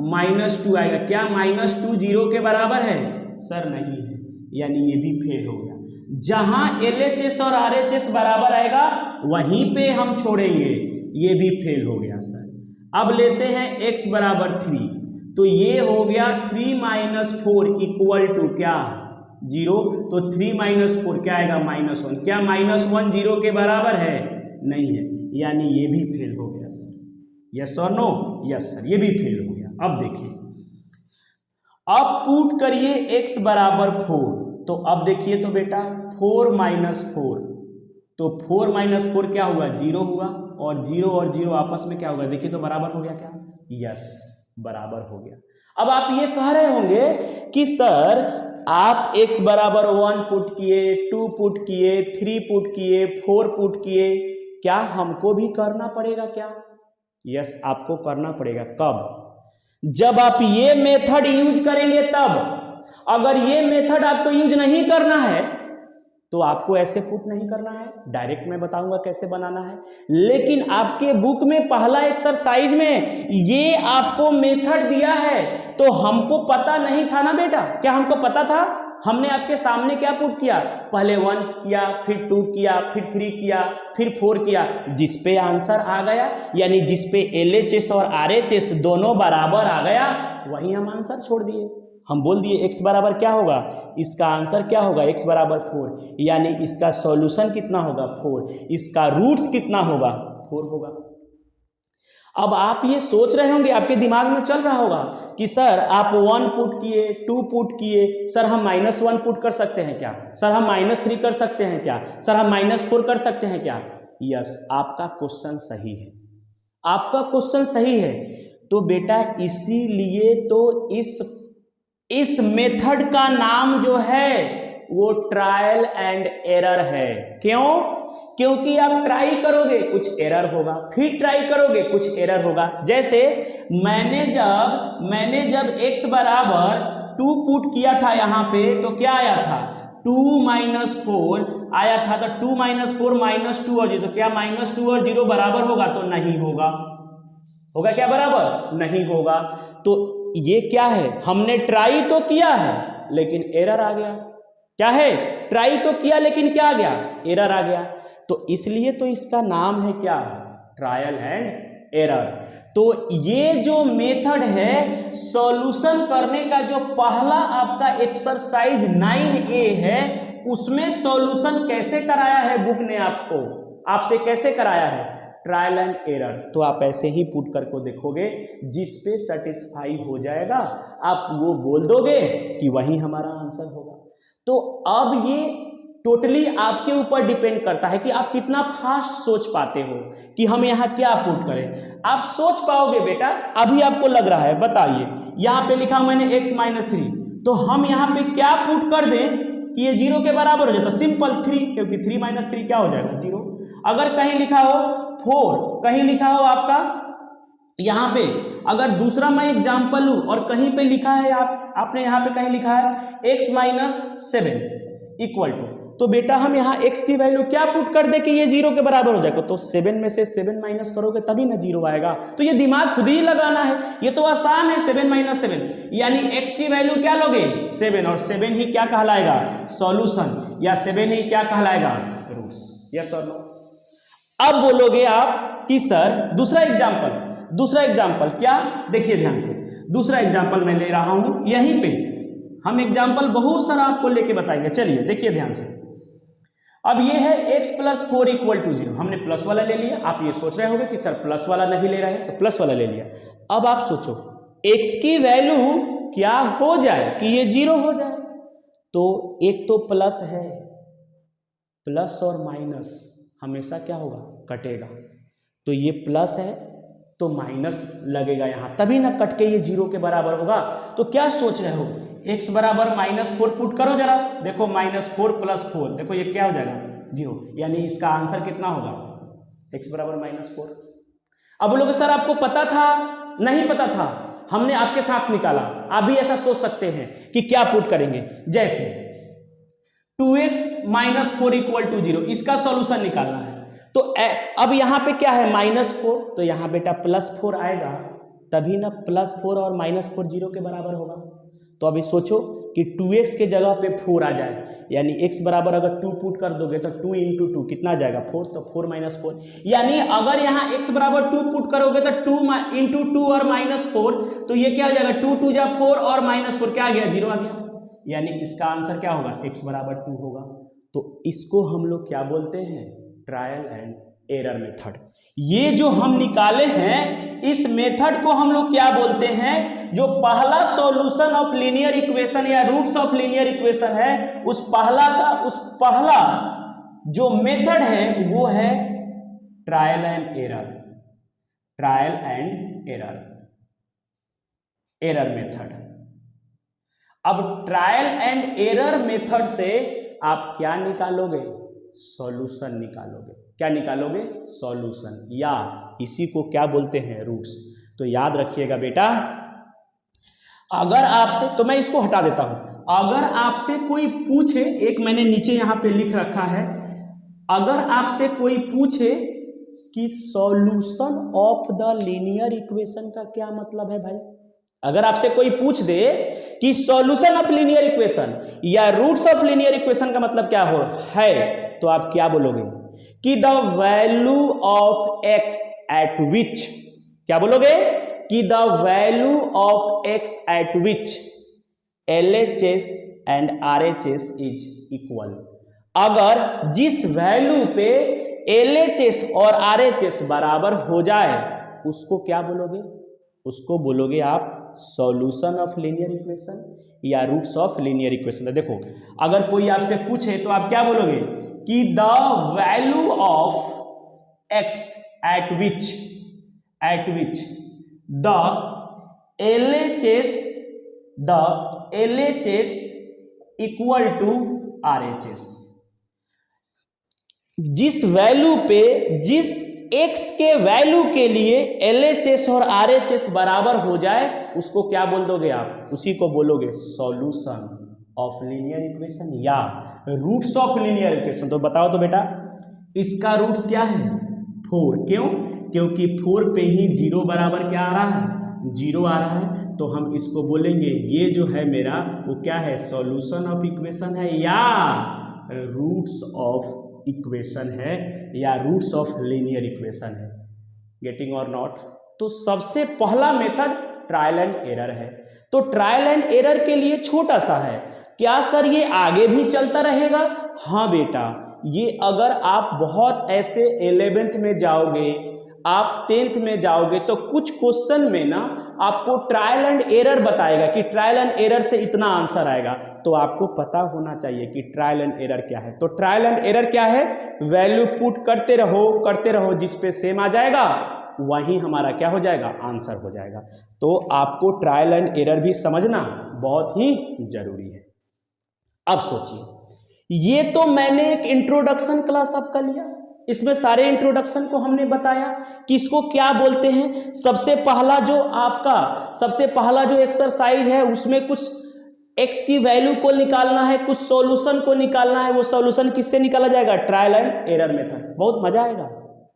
Speaker 1: -2 आएगा। क्या -2 0 के बराबर है? सर नहीं है, यानी ये भी फेल हो गया। जहां LHS और RHS बराबर आएगा वहीं पे हम छोड़ेंगे, ये भी फेल हो गया सर। अब लेते हैं x बराबर 3, तो ये हो गया 3 - 4 = क्या? 0। तो 3 - 4 क्या आएगा? -1। क्या -1 0 के बराबर है? नहीं है, यानी ये भी फेल हो गया सर। यस और नो? यस सर, ये भी फेल हो गया। अब देखिए, अब पुट करिए x बराबर 4, तो अब देखिए तो बेटा 4 - 4, तो 4 - 4 क्या हुआ? 0 हुआ, और 0 आपस में क्या होगा? देखिए तो बराबर हो गया क्या? यस, बराबर हो गया। अब आप ये कह रहे होंगे कि सर आप x बराबर 1 पुट किए, 2 पुट किए, 3 पुट किए, 4 पुट किए, क्या हमको भी करना पड़ेगा क्या? यस, आपको करना पड़ेगा। कब? जब आप ये मेथड यूज करेंगे तब। अगर ये मेथड आपको यूज नहीं करना है तो आपको ऐसे पुट नहीं करना है, डायरेक्ट मैं बताऊंगा कैसे बनाना है। लेकिन आपके बुक में पहला एक्सरसाइज में ये आपको मेथड दिया है, तो हमको पता नहीं था ना बेटा। क्या हमको पता था? हमने आपके सामने क्या पुट किया, पहले 1 किया, फिर 2 किया, फिर 3 किया, फिर 4 किया, जिस पे आंसर आ गया, यानी जिस पे LHS और RHS दोनों बराबर आ गया, वही हम आंसर छोड़ दिए। हम बोल दिए x बराबर क्या होगा, इसका आंसर क्या होगा, x बराबर 4, यानी इसका सॉल्यूशन कितना होगा 4, इसका रूट्स कितना होगा 4 होगा। अब आप ये सोच रहे होंगे, आपके दिमाग में चल रहा होगा कि सर आप 1 पुट किए, 2 पुट किए, सर हम -1 पुट कर सकते हैं क्या, सर हम -3 कर सकते हैं क्या, सर हम -4 कर सकते हैं क्या? यस, आपका क्वेश्चन सही है, आपका क्वेश्चन सही है। तो बेटा इसीलिए तो इस मेथड का नाम जो है वो ट्रायल एंड एरर है। क्यों? क्योंकि आप ट्राई करोगे कुछ एरर होगा, फिर ट्राई करोगे कुछ एरर होगा। जैसे मैंने जब x बराबर 2 पुट किया था यहाँ पे, तो क्या आया था 2 - 4 आया था। तो 2 - 4 -2 और 0, तो क्या -2 और 0 बराबर होगा? तो नहीं होगा। होगा क्या बराबर? नहीं होगा। तो ये क्या है, हमने ट्राई तो किया है लेकिन एरर आ गया। क्या है? ट्राई तो किया लेकिन क्या आ गया? एरर आ गया। तो इसलिए तो इसका नाम है क्या, ट्रायल एंड एरर। तो ये जो मेथड है सॉल्यूशन करने का, जो पहला आपका एक्सरसाइज 9A है, उसमें सॉल्यूशन कैसे कराया है बुक ने आपसे कैसे कराया है, ट्रायल एंड एरर। तो आप ऐसे ही पुट करके देखोगे, जिस पे सेटिस्फाई हो जाएगा आप वो बोल दोगे कि वही हमारा आंसर होगा। तो अब ये टोटली आपके ऊपर डिपेंड करता है कि आप कितना फास्ट सोच पाते हो कि हम यहाँ क्या पुट करें। आप सोच पाओगे बेटा? अभी आपको लग रहा है, बताइए, यहाँ पे लिखा मैंने x - 3, तो हम यहाँ पे क्या पुट कर दें कि ये 0 के बराबर हो जाए? तो सिंपल 3, क्योंकि 3 - 3 क्या हो जाएगा 0। अगर कहीं लिखा हो 4, कहीं लिखा हो आपका यहाँ पे, अगर दूसरा मैं एग्जाम्पल लूँ और कहीं पे लिखा है आपने यहाँ पे कहीं लिखा है x - 7 इक्वल टू, तो बेटा हम यहाँ x की वैल्यू क्या पुट कर दे कि ये 0 के बराबर हो जाएगा? तो 7 में से 7 माइनस करोगे तभी ना 0 आएगा। तो ये दिमाग खुद ही लगाना है, ये तो आसान है। 7 - 7 यानी x की वैल्यू क्या लोगे 7, और 7 ही क्या कहलाएगा सॉल्यूशन, या 7 ही क्या कहलाएगा रूट्स। यस और नो? अब बोलोगे आप कि सर दूसरा एग्जाम्पल क्या, देखिए ध्यान से, दूसरा एग्जाम्पल मैं ले रहा हूं। यहीं पे हम एग्जाम्पल बहुत सारा आपको लेके बताएंगे। चलिए देखिए ध्यान से। अब ये है x + 4 = 0, हमने प्लस वाला ले लिया। आप ये सोच रहे होंगे कि सर प्लस वाला नहीं ले रहे हैं, तो प्लस वाला ले लिया। अब आप सोचो x की वैल्यू क्या हो जाए कि ये 0 हो जाए? तो एक तो प्लस है, प्लस और माइनस हमेशा क्या होगा, कटेगा। तो ये प्लस है तो माइनस लगेगा यहाँ, तभी ना कट के ये 0 के बराबर होगा। तो क्या सोच रहे हो, x बराबर -4 पुट करो जरा, देखो -4 + 4, देखो ये क्या हो जाएगा 0, यानी इसका आंसर कितना होगा x बराबर -4। अब बोलोगे सर आपको पता था? नहीं पता था, हमने आपके साथ निकाला। आप भी ऐसा सोच सकते हैं कि क्या पुट करेंगे, जैसे 2x - 4 = 0, इसका सॉल्यूशन निकालना है। तो अब यहाँ पे क्या है -4, तो यहाँ बेटा +4 आएगा, तभी ना +4 और -4 0 के बराबर होगा। तो अभी सोचो कि 2x के जगह पे 4 आ जाए, यानी x बराबर अगर 2 पुट कर दोगे तो 2 × 2 कितना जाएगा 4, तो 4 - 4, यानी अगर यहाँ x बराबर 2 पुट करोगे तो 2 × 2 और -4, तो ये क्या हो जाएगा 2 × 2 = 4 और -4 क्या आ गया 0 आ गया, यानी इसका आंसर क्या होगा x बराबर 2 होगा। तो इसको हम लोग क्या बोलते हैं, ट्रायल एंड एरर मेथड। ये जो हम निकाले हैं इस मेथड को हम लोग क्या बोलते हैं, जो पहला सॉल्यूशन ऑफ लीनियर इक्वेशन या रूट्स ऑफ लीनियर इक्वेशन है, उस पहला जो मेथड है वो है trial and error. Trial and error. Error method. अब ट्रायल एंड एरर मेथड से आप क्या निकालोगे? सॉल्यूशन निकालोगे। क्या निकालोगे? सॉल्यूशन, या इसी को क्या बोलते हैं? रूट्स। तो याद रखिएगा बेटा, अगर आपसे, तो मैं इसको हटा देता हूं, अगर आपसे कोई पूछे, एक मैंने नीचे यहां पे लिख रखा है, अगर आपसे कोई पूछे कि solution of the linear equation का क्या मतलब है भाई, अगर आपसे कोई पूछ दे कि सॉल्यूशन ऑफ लीनियर इक्वेशन या रूट्स ऑफ लीनियर इक्वेशन का मतलब क्या है, तो आप क्या बोलोगे? कि the value of x at विच, क्या बोलोगे? कि the value of x at which LHS and RHS is equal. अगर जिस वैल्यू पे LHS और RHS बराबर हो जाए उसको क्या बोलोगे? उसको बोलोगे आप सॉल्यूशन ऑफ लीनियर इक्वेशन या रूट्स ऑफ लीनियर इक्वेशन। तो देखो, अगर कोई आपसे पूछे तो आप क्या बोलोगे? कि the value of x at which the LHS equal to RHS। जिस वैल्यू पे, जिस x के वैल्यू के लिए LHS और RHS बराबर हो जाए उसको क्या बोल दोगे आप? उसी को बोलोगे सॉल्यूशन ऑफ लीनियर इक्वेशन या रूट्स ऑफ लीनियर इक्वेशन। तो बताओ तो बेटा, इसका रूट्स क्या है? 4। क्यों? क्योंकि 4 पे ही 0 बराबर क्या आ रहा है? 0 आ रहा है। तो हम इसको बोलेंगे ये जो है मेरा वो क्या है? सॉल्यूशन ऑफ इक्वेशन है या रूट्स ऑफ इक्वेशन है या रूट्स ऑफ लीनियर इक्वेशन है। गेटिंग और नॉट? तो सबसे पहला मेथड ट्रायल एंड एरर है। तो ट्रायल एंड एरर के लिए छोटा सा है। क्या सर ये आगे भी चलता रहेगा? हाँ बेटा, ये अगर आप बहुत ऐसे 11th में जाओगे, आप 10th में जाओगे तो कुछ क्वेश्चन में ना आपको ट्रायल एंड एरर बताएगा कि ट्रायल एंड एरर से इतना आंसर आएगा। तो आपको पता होना चाहिए कि ट्रायल एंड एरर क्या है। तो ट्रायल एंड एरर क्या है? वैल्यू पुट करते रहो, जिस पे सेम आ जाएगा वही हमारा क्या हो जाएगा? आंसर हो जाएगा। तो आपको ट्रायल एंड एरर भी समझना बहुत ही जरूरी है। अब सोचिए, ये तो मैंने एक इंट्रोडक्शन क्लास आपका लिया, इसमें सारे इंट्रोडक्शन को हमने बताया कि इसको क्या बोलते हैं। सबसे पहला जो एक्सरसाइज है उसमें कुछ x की वैल्यू को निकालना है, कुछ सॉल्यूशन को निकालना है। वो सॉल्यूशन किससे निकाला जाएगा? Trial and error method. बहुत मजा आएगा।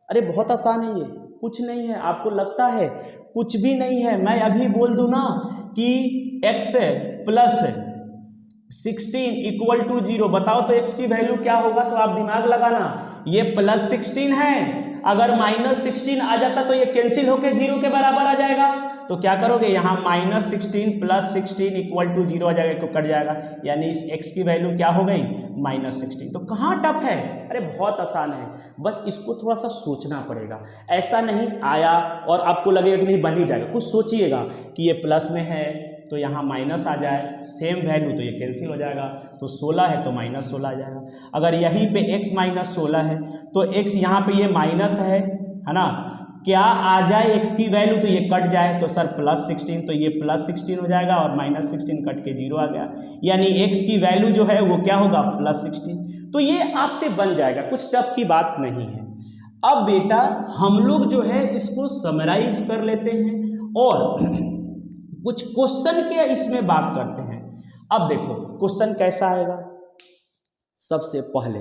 Speaker 1: अरे बहुत आसान है, ये कुछ नहीं है। आपको लगता है कुछ भी नहीं है, मैं अभी बोल दूं ना कि x प्लस 16 इक्वल टू 0, बताओ तो x की वैल्यू क्या होगा? तो आप दिमाग लगाना, ये प्लस 16 है, अगर माइनस 16 आ जाता तो ये कैंसिल होकर 0 के बराबर आ जाएगा। तो क्या करोगे? यहाँ माइनस 16 प्लस 16 इक्वल टू 0 आ जाएगा, तो कट जाएगा, यानी इस x की वैल्यू क्या हो गई? माइनस 16। तो कहाँ टफ है? अरे बहुत आसान है, बस इसको थोड़ा सा सोचना पड़ेगा। ऐसा नहीं आया और आपको लगेगा कि नहीं बन ही जाएगा। कुछ सोचिएगा कि ये प्लस में है तो यहाँ माइनस आ जाए, सेम वैल्यू तो ये कैंसिल हो जाएगा। तो 16 है तो माइनस 16 आ जाएगा। अगर यहीं पे x माइनस 16 है तो x यहाँ पे ये माइनस है ना, क्या आ जाए x की वैल्यू तो ये कट जाए, तो सर प्लस 16, तो ये प्लस 16 हो जाएगा और माइनस 16 कट के 0 आ गया, यानी x की वैल्यू जो है वो क्या होगा? प्लस 16। तो ये आपसे बन जाएगा, कुछ टफ की बात नहीं है। अब बेटा हम लोग जो है इसको समराइज कर लेते हैं और कुछ क्वेश्चन के इसमें बात करते हैं। अब देखो क्वेश्चन कैसा आएगा। सबसे पहले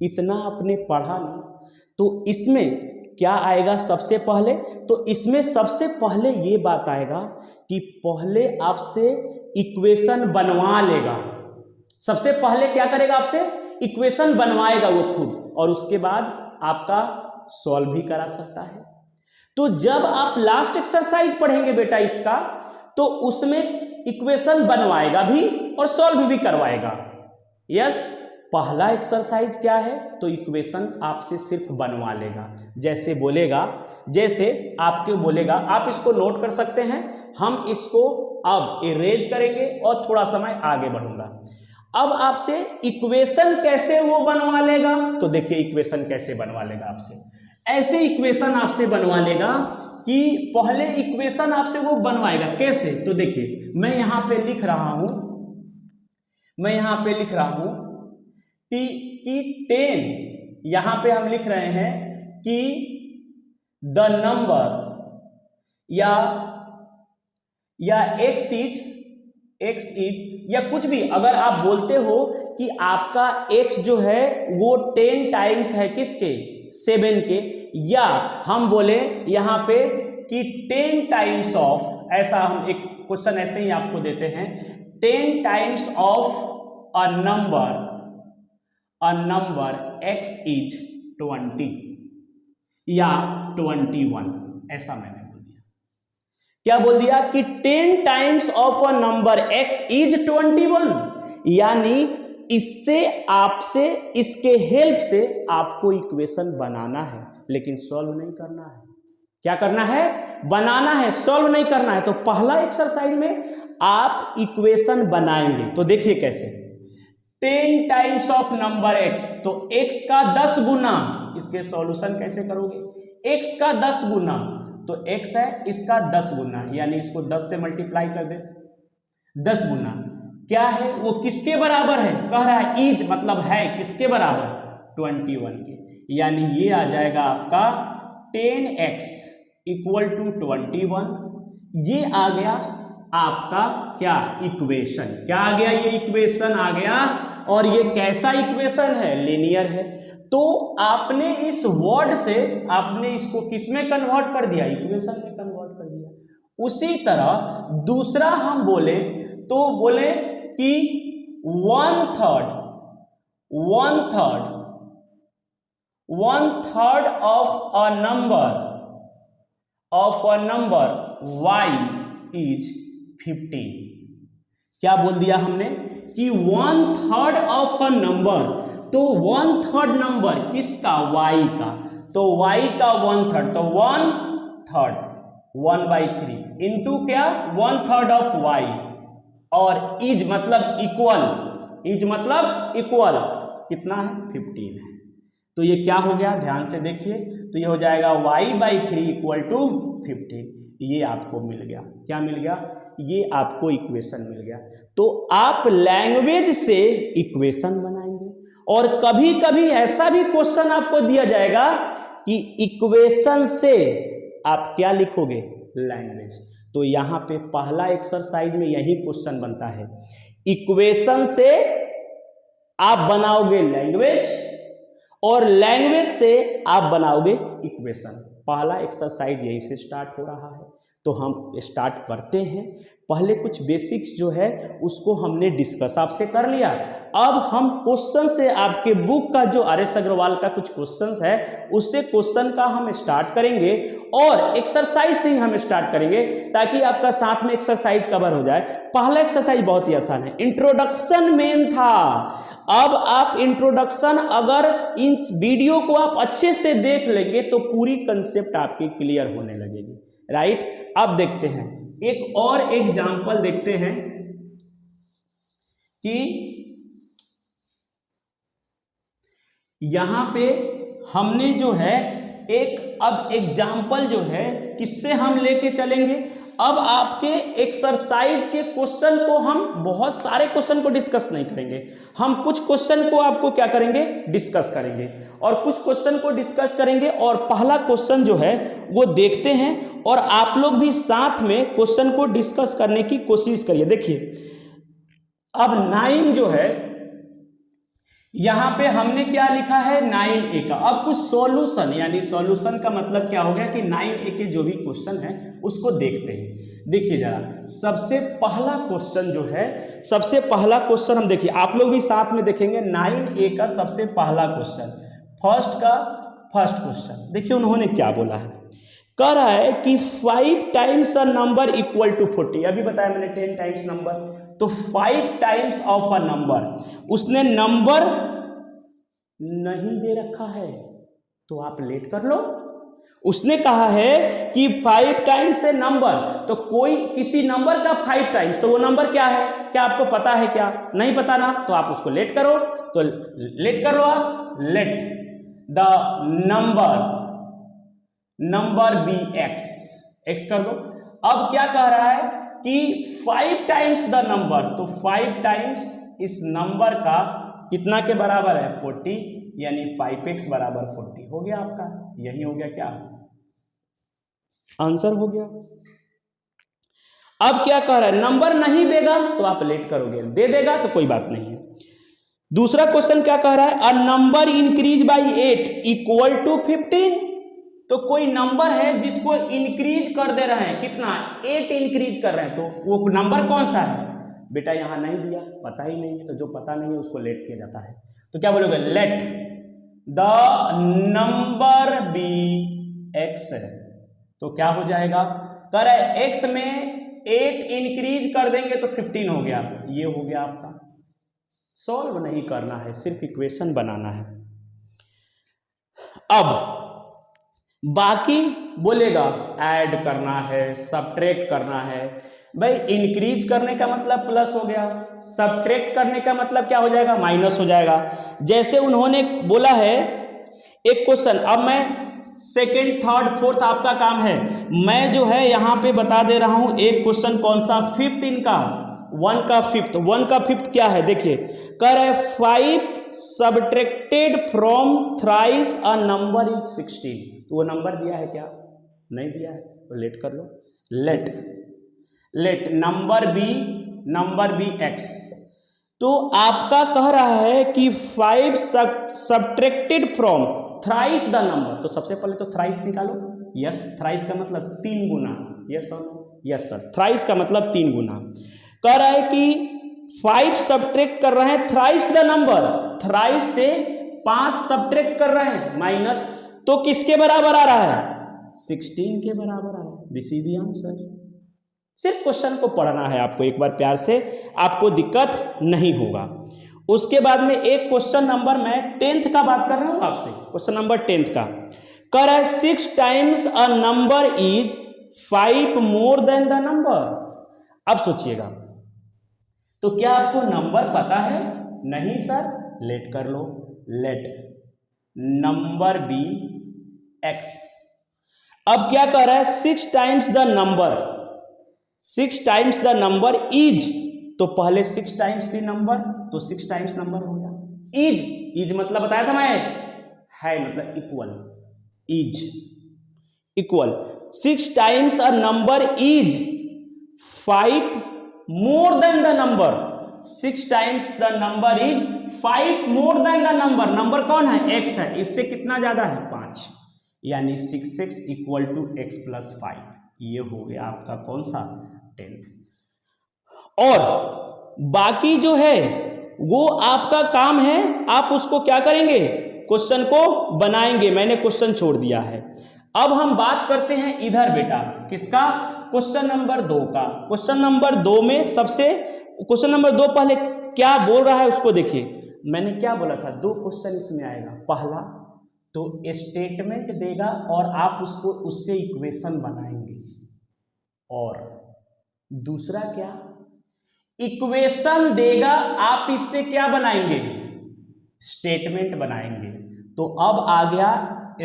Speaker 1: इतना आपने पढ़ा ना, तो इसमें क्या आएगा? सबसे पहले तो इसमें सबसे पहले ये बात आएगा कि पहले आपसे इक्वेशन बनवा लेगा। सबसे पहले क्या करेगा? आपसे इक्वेशन बनवाएगा वो खुद, और उसके बाद आपका सॉल्व भी करा सकता है। तो जब आप लास्ट एक्सरसाइज पढ़ेंगे बेटा इसका, तो उसमें इक्वेशन बनवाएगा भी और सॉल्व भी करवाएगा। यस, पहला एक्सरसाइज क्या है? तो इक्वेशन आपसे सिर्फ बनवा लेगा। जैसे बोलेगा, जैसे आपके बोलेगा, आप इसको नोट कर सकते हैं। हम इसको अब इरेज करेंगे और थोड़ा समय आगे बढ़ूंगा। अब आपसे इक्वेशन कैसे वो बनवा लेगा? तो देखिए इक्वेशन कैसे बनवा लेगा आपसे। ऐसे इक्वेशन आपसे बनवा लेगा कि पहले इक्वेशन आपसे वो बनवाएगा। कैसे? तो देखिए मैं यहां पे लिख रहा हूं कि 10, यहां पे हम लिख रहे हैं कि द नंबर या x इज या कुछ भी अगर आप बोलते हो कि आपका x जो है वो 10 टाइम्स है किसके? 7 के, या हम बोले यहां पे कि 10 टाइम्स ऑफ, ऐसा हम एक क्वेश्चन ऐसे ही आपको देते हैं, 10 times of a number x is 20 या 21, ऐसा मैंने बोल दिया। क्या बोल दिया? कि 10 times of a number x is 21, यानी इससे आपसे, इसके हेल्प से आपको इक्वेशन बनाना है, लेकिन सॉल्व नहीं करना है। क्या करना है? बनाना है, सॉल्व नहीं करना है। तो पहला एक्सरसाइज में आप इक्वेशन बनाएंगे, तो देखिए कैसे। 10 टाइम्स ऑफ नंबर x, तो x का 10 गुना, इसके सॉल्यूशन कैसे करोगे? x का 10 गुना, तो x है इसका 10 गुना, यानी इसको 10 से मल्टीप्लाई कर दे। 10 गुना क्या है? वो किसके बराबर है? कह रहा है इज, मतलब है किसके बराबर? 21 के, यानी ये आ जाएगा आपका 10x इक्वल टू 21। ये आ गया आपका क्या? इक्वेशन। क्या आ गया? ये इक्वेशन आ गया। और ये कैसा इक्वेशन है? लीनियर है। तो आपने इस वर्ड से आपने इसको किसमें कन्वर्ट कर दिया? इक्वेशन में कन्वर्ट कर दिया। उसी तरह दूसरा हम बोले तो बोले कि 1/3 of a number y is 15। क्या बोल दिया हमने? कि 1/3 ऑफ अ नंबर, तो 1/3 नंबर किसका? y का, तो y का 1/3, तो 1/3 1/3 इंटू क्या? 1/3 ऑफ y, और इज मतलब इक्वल कितना है? 15 है। तो ये क्या हो गया? ध्यान से देखिए, तो ये हो जाएगा y/3 इक्वल टू 15। ये आपको मिल गया। क्या मिल गया? ये आपको इक्वेशन मिल गया। तो आप लैंग्वेज से इक्वेशन बनाएंगे, और कभी कभी ऐसा भी क्वेश्चन आपको दिया जाएगा कि इक्वेशन से आप क्या लिखोगे? लैंग्वेज। तो यहां पे पहला एक्सरसाइज में यही क्वेश्चन बनता है, इक्वेशन से आप बनाओगे लैंग्वेज, और लैंग्वेज से आप बनाओगे इक्वेशन। पहला एक्सरसाइज यही से स्टार्ट हो रहा है। तो हम स्टार्ट करते हैं। पहले कुछ बेसिक्स जो है उसको हमने डिस्कस आपसे कर लिया। अब हम क्वेश्चन से, आपके बुक का जो आर एस अग्रवाल का कुछ क्वेश्चंस है उससे क्वेश्चन का हम स्टार्ट करेंगे, और एक्सरसाइज से ही हम स्टार्ट करेंगे ताकि आपका साथ में एक्सरसाइज कवर हो जाए। पहला एक्सरसाइज बहुत ही आसान है, इंट्रोडक्शन मेन था। अब आप इंट्रोडक्शन, अगर इन वीडियो को आप अच्छे से देख लेंगे तो पूरी कंसेप्ट आपकी क्लियर होने लगेगी, राइट। अब देखते हैं एक और एग्जांपल देखते हैं कि यहां पे हमने जो है एक, अब एग्जाम्पल जो है किससे हम लेके चलेंगे। अब आपके एक्सरसाइज के क्वेश्चन को, हम बहुत सारे क्वेश्चन को डिस्कस नहीं करेंगे, हम कुछ क्वेश्चन को आपको क्या करेंगे? डिस्कस करेंगे, और कुछ क्वेश्चन को डिस्कस करेंगे। और पहला क्वेश्चन जो है वो देखते हैं, और आप लोग भी साथ में क्वेश्चन को डिस्कस करने की कोशिश करिए। देखिए अब 9 जो है यहां पे हमने क्या लिखा है? 9A का। अब कुछ सॉल्यूशन, यानी सॉल्यूशन का मतलब क्या हो गया कि 9A के जो भी क्वेश्चन है उसको देखते हैं। देखिए जरा, सबसे पहला क्वेश्चन जो है, सबसे पहला क्वेश्चन हम देखिए, आप लोग भी साथ में देखेंगे। 9A का सबसे पहला क्वेश्चन, फर्स्ट क्वेश्चन देखिए उन्होंने क्या बोला है। कह रहा है कि 5 times a number equal to 40। अभी बताया मैंने 10 टाइम्स नंबर, तो 5 टाइम्स ऑफ अ नंबर, उसने नंबर नहीं दे रखा है तो आप लेट कर लो। उसने कहा है कि 5 टाइम्स है नंबर, तो कोई किसी नंबर का 5 टाइम्स, तो वो नंबर क्या है? क्या आपको पता है? क्या नहीं पता ना, तो आप उसको लेट करो। तो लेट कर लो आप, let the number B x कर दो। अब क्या कह रहा है कि 5 टाइम्स द नंबर, तो 5 टाइम्स इस नंबर का कितना के बराबर है 40, यानी 5x बराबर 40 हो गया आपका। यही हो गया क्या आंसर हो गया। अब क्या कह रहा है, नंबर नहीं देगा तो आप लेट करोगे, दे देगा तो कोई बात नहीं है। दूसरा क्वेश्चन क्या कह रहा है, a number increase by 8 equal to 15। तो कोई नंबर है जिसको इंक्रीज कर दे रहे हैं, कितना 8 इंक्रीज कर रहे हैं, तो वो नंबर कौन सा है बेटा, यहां नहीं दिया, पता ही नहीं है, तो जो पता नहीं है उसको लेट किया जाता है। तो क्या बोलोगे, let the number B x है। तो क्या हो जाएगा, कह रहा है एक्स में 8 इंक्रीज कर देंगे तो 15 हो गया। ये हो गया आपका, सॉल्व नहीं करना है, सिर्फ इक्वेशन बनाना है। अब बाकी बोलेगा ऐड करना है, सब्ट्रैक्ट करना है। भाई इंक्रीज करने का मतलब प्लस हो गया, सब्ट्रैक्ट करने का मतलब क्या हो जाएगा, माइनस हो जाएगा। जैसे उन्होंने बोला है एक क्वेश्चन, अब मैं सेकेंड थर्ड फोर्थ आपका काम है, मैं जो है यहां पे बता दे रहा हूं एक क्वेश्चन कौन सा, फिफ्थ इनका 1 का फिफ्थ। 1 का फिफ्थ क्या है देखिए, कह रहा है 5 subtracted from thrice a number is 16। तो वो नंबर दिया है क्या, नहीं दिया है, तो लेट कर लो। Let number B X. तो आपका कह रहा है कि 5 subtracted from thrice the number, तो सबसे पहले तो थ्राइस निकालो। यस, थ्राइस का मतलब 3 गुना। Yes sir, yes sir, thrice का मतलब 3 गुना। कह रहा है कि 5 सब्ट्रैक्ट कर रहे हैं थ्राइस द नंबर, थ्राइस से 5 सब्ट्रैक्ट कर रहे हैं माइनस, तो किसके बराबर आ रहा है, 16 के बराबर आ रहा है। This is the answer. सिर्फ क्वेश्चन को पढ़ना है आपको एक बार प्यार से, आपको दिक्कत नहीं होगा। उसके बाद में एक क्वेश्चन नंबर, मैं 10th का बात कर रहा हूं आपसे, क्वेश्चन नंबर 10th का। कह रहा है 6 times a number is 5 more than the number. अब सोचिएगा, तो क्या आपको नंबर पता है, नहीं सर, लेट कर लो। Let number B X. अब क्या कह रहा है, 6 times the number, 6 times the number is, तो पहले 6 टाइम्स द नंबर, तो 6 टाइम्स नंबर हो गया। इज मतलब बताया था मैं, है मतलब equal, is equal 6 times a number is 5 more than the number. 6 times the number is 5 more than the number. Number कौन है, एक्स है, इससे कितना ज्यादा है 5, यानी 6x equal to x plus 5। ये हो गया आपका कौन सा 10th। और बाकी जो है वो आपका काम है, आप उसको क्या करेंगे, क्वेश्चन को बनाएंगे। मैंने क्वेश्चन छोड़ दिया है। अब हम बात करते हैं इधर बेटा, किसका, क्वेश्चन नंबर 2 का। क्वेश्चन नंबर 2 में सबसे, क्वेश्चन नंबर 2 पहले क्या बोल रहा है उसको देखिए। मैंने क्या बोला था, 2 क्वेश्चन इसमें आएगा। पहला तो स्टेटमेंट देगा और आप उसको उससे इक्वेशन बनाएंगे, और दूसरा क्या, इक्वेशन देगा, आप इससे क्या बनाएंगे, स्टेटमेंट बनाएंगे। तो अब आ गया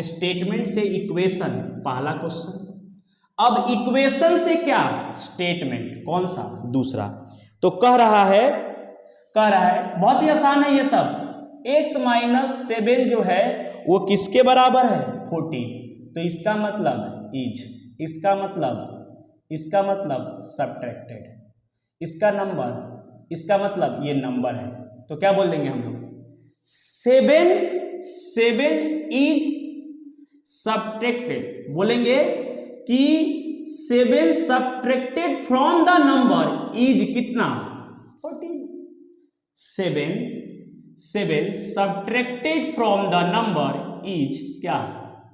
Speaker 1: स्टेटमेंट से इक्वेशन, पहला क्वेश्चन। अब इक्वेशन से क्या, स्टेटमेंट, कौन सा, दूसरा। तो कह रहा है बहुत ही आसान है ये सब। x माइनस 7 जो है वो किसके बराबर है, 14। तो इसका मतलब इज, इसका मतलब सब्ट्रैक्टेड, इसका मतलब ये नंबर है। तो क्या बोल देंगे हम लोग, 7 इज सब्ट्रैक्टेड, बोलेंगे कि 7 subtracted from the number is कितना, 14। 7 subtracted from the number is क्या,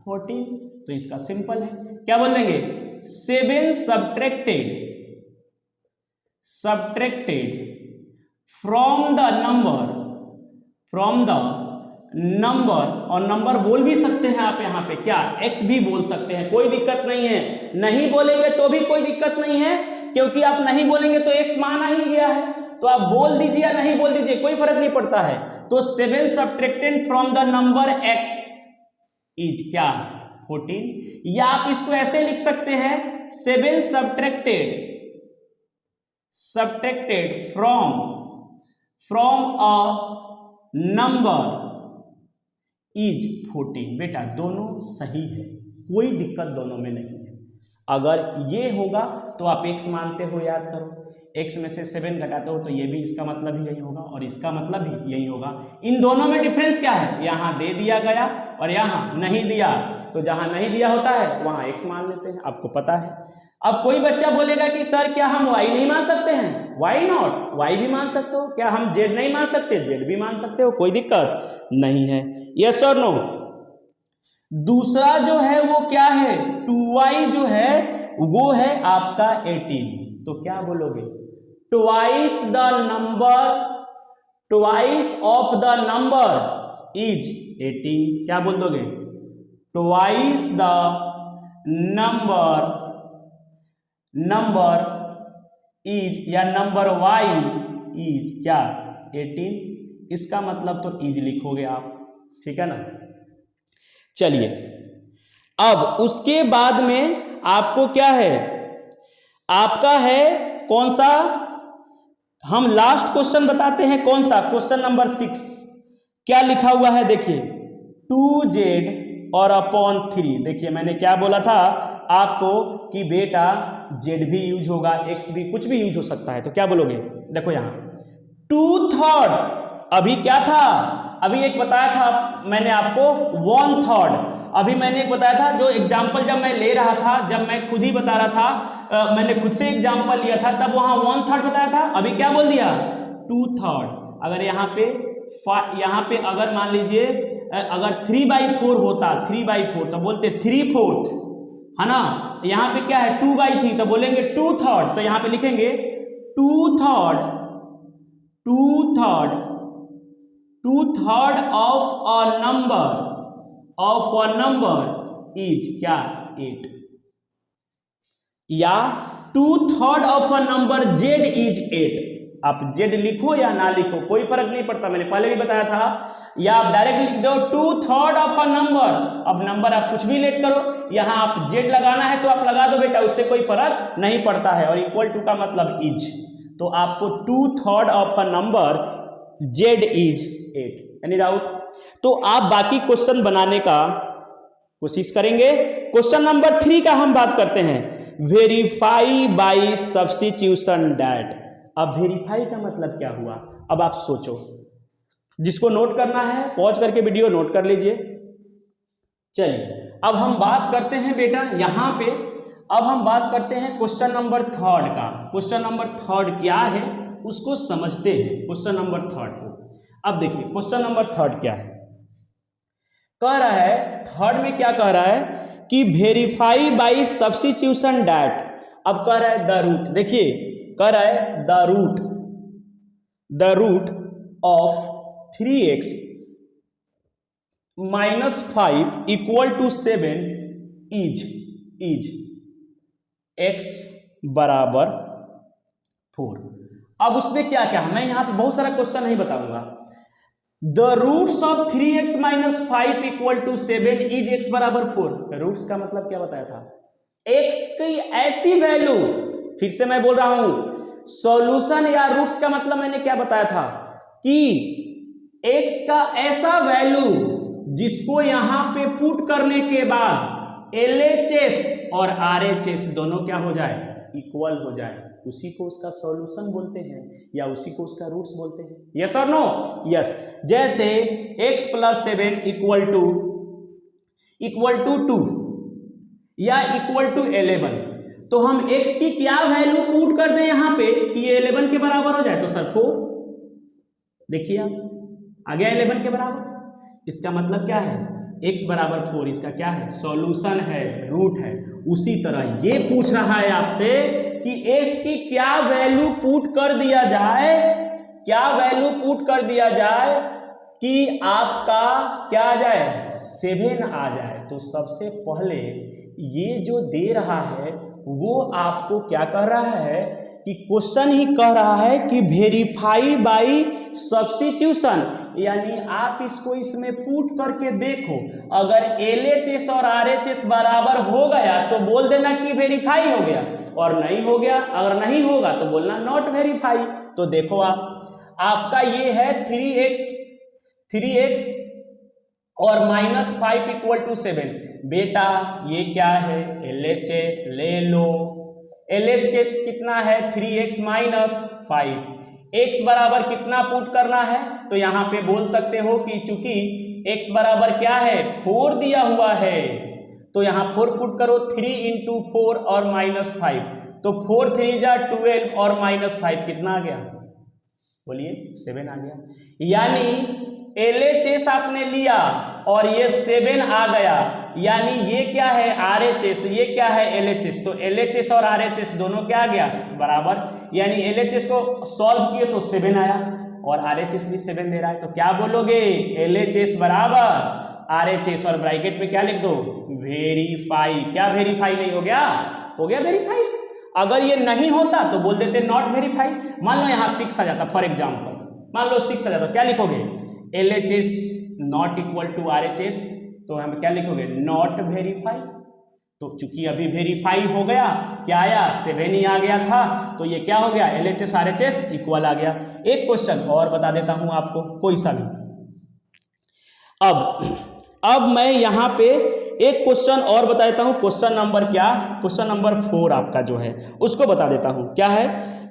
Speaker 1: 14। तो इसका सिंपल है, क्या बोल देंगे, 7 सब्ट्रैक्टेड फ्रॉम द नंबर, और नंबर बोल भी सकते हैं आप यहाँ पे, क्या, x भी बोल सकते हैं, कोई दिक्कत नहीं है। नहीं बोलेंगे तो भी कोई दिक्कत नहीं है, क्योंकि आप नहीं बोलेंगे तो x माना ही गया है। तो आप बोल दीजिए या नहीं बोल दीजिए, कोई फर्क नहीं पड़ता है। तो 7 subtracted from the number x is क्या, 14, या आप इसको ऐसे लिख सकते हैं 7 subtracted from a number is 14। बेटा दोनों सही है, कोई दिक्कत दोनों में नहीं है। अगर ये होगा तो आप x मानते हो, याद करो, x में से 7 घटाते हो तो ये भी इसका मतलब ही यही होगा और इसका मतलब भी यही होगा। इन दोनों में डिफरेंस क्या है, यहाँ दे दिया गया और यहाँ नहीं दिया, तो जहाँ नहीं दिया होता है वहाँ x मान लेते हैं, आपको पता है। अब कोई बच्चा बोलेगा कि सर क्या हम y नहीं मान सकते हैं, वाई नॉट, y भी मान सकते हो। क्या हम z नहीं मान सकते, z भी मान सकते हो, कोई दिक्कत नहीं है। यस और नो। दूसरा जो है वो क्या है, 2y जो है वो है आपका 18। तो क्या बोलोगे, twice of the number is 18। क्या बोल दोगे, ट्वाइस द नंबर इज या नंबर y इज क्या 18। इसका मतलब तो इज लिखोगे आप, ठीक है ना। चलिए अब उसके बाद में आपको क्या है, आपका है कौन सा, हम लास्ट क्वेश्चन बताते हैं कौन सा, क्वेश्चन नंबर 6। क्या लिखा हुआ है देखिए, 2z और अपॉन 3। देखिए मैंने क्या बोला था आपको कि बेटा z भी यूज होगा, x भी, कुछ भी यूज हो सकता है। तो क्या बोलोगे, देखो यहाँ 2/3, अभी क्या था, अभी एक बताया था मैंने आपको 1/3। अभी मैंने एक बताया था, जो एग्जाम्पल जब मैं ले रहा था, जब मैं खुद ही बता रहा था, मैंने खुद से एग्जाम्पल लिया था, तब वहां 1/3 बताया था। अभी क्या बोल दिया, 2/3। अगर यहाँ पे अगर मान लीजिए अगर 3/4 होता, 3/4 तो बोलते 3/4, है ना। यहाँ पे क्या है 2/3 तो बोलेंगे 2/3। तो यहाँ पे लिखेंगे 2/3 ऑफ अ नंबर इज क्या 8, या 2/3 of a number z is 8। आप z लिखो या ना लिखो कोई फर्क नहीं पड़ता, मैंने पहले भी बताया था। या आप डायरेक्ट लिख दो 2/3 ऑफ अ नंबर। अब नंबर आप कुछ भी लेट करो, यहाँ आप z लगाना है तो आप लगा दो बेटा, उससे कोई फर्क नहीं पड़ता है। और इक्वल टू का मतलब इज, तो आपको 2/3 of a number z is 8। Any doubt. तो आप बाकी क्वेश्चन बनाने का कोशिश करेंगे। क्वेश्चन नंबर 3 का हम बात करते हैं, वेरीफाई बाय सब्स्टिट्यूशन दैट। अब वेरीफाई का मतलब क्या हुआ, अब आप सोचो, जिसको नोट करना है पॉज करके वीडियो नोट कर लीजिए। चलिए अब हम बात करते हैं बेटा यहाँ पे, अब हम बात करते हैं क्वेश्चन नंबर 3 का। क्वेश्चन नंबर 3 क्या है उसको समझते हैं, क्वेश्चन नंबर 3 को। अब देखिए क्वेश्चन नंबर 3 क्या है, कह रहा है 3 में क्या कह रहा है कि वेरीफाई बाय सब्स्टिट्यूशन दैट। अब कह रहा है द रूट, देखिए कह रहा है the root of 3x - 5 = 7 is x = 4। अब उसमें क्या क्या, मैं यहां पे बहुत सारा क्वेश्चन नहीं बताऊंगा। The roots of 3x - 5 = 7 is x = 4। Roots का मतलब क्या बताया था, x की ऐसी वैल्यू, फिर से मैं बोल रहा हूं, सॉल्यूशन या रूट्स का मतलब मैंने क्या बताया था कि x का ऐसा वैल्यू जिसको यहां पे पुट करने के बाद LHS और RHS दोनों क्या हो जाए, इक्वल हो जाए, उसी को उसका सॉल्यूशन बोलते हैं या उसी को उसका रूट्स बोलते हैं। यस और नो, यस। जैसे x + 7 = 2 या = 11, तो हम x की क्या वैल्यू पुट कर दें यहां पे कि ये 11 के बराबर हो जाए, तो सर 4। देखिए आप आ गया 11 के बराबर। इसका मतलब क्या है, x = 4, इसका क्या है, सॉल्यूशन है, रूट है। उसी तरह ये पूछ रहा है आपसे कि x की क्या वैल्यू पुट कर दिया जाए, क्या वैल्यू पुट कर दिया जाए कि आपका क्या आ जाए, 7 आ जाए। तो सबसे पहले ये जो दे रहा है वो आपको क्या कह रहा है कि क्वेश्चन ही कह रहा है कि वेरीफाई बाय सब्स्टिट्यूशन, यानी आप इसको इसमें पुट करके देखो, अगर LHS और RHS बराबर हो गया तो बोल देना कि वेरीफाई हो गया, और नहीं हो गया, अगर नहीं होगा तो बोलना नॉट वेरीफाई। तो देखो आपका ये है 3x और -5 = 7। बेटा ये क्या है, LHS ले लो। LHS कितना है, 3x - 5। x बराबर कितना पुट करना है, तो यहाँ पे बोल सकते हो कि चूंकि x बराबर क्या है, 4 दिया हुआ है, तो यहाँ 4 पुट करो। 3 × 4 और -5, तो 4 × 3 = 12 और -5 कितना आ गया, बोलिए 7 आ गया। यानी LHS आपने लिया और ये 7 आ गया, यानी ये क्या है RHS, ये क्या है LHS, तो LHS और RHS दोनों क्या आ गया बराबर, यानी LHS को सॉल्व किए तो 7 आया और RHS भी 7 दे रहा है, तो क्या बोलोगे, LHS बराबर RHS और ब्रैकेट में क्या लिख दो, वेरीफाई। क्या वेरीफाई नहीं हो गया, हो गया वेरीफाई। अगर ये नहीं होता तो बोल देते नॉट वेरीफाई। मान लो यहाँ 6 आ जाता, फॉर एग्जाम्पल मान लो 6 आ जाता, क्या लिखोगे, LHS not equal to RHS, तो हम क्या लिखोगे, नॉट वेरीफाई। तो चूंकि अभी वेरीफाई हो गया, क्या आया, 7 ही आ गया था, तो ये क्या हो गया, LHS RHS इक्वल आ गया। एक क्वेश्चन और बता देता हूं आपको, कोई सा भी। अब मैं यहाँ पे एक क्वेश्चन और बता देता हूँ। क्वेश्चन नंबर क्या, क्वेश्चन नंबर 4 आपका जो है उसको बता देता हूँ। क्या है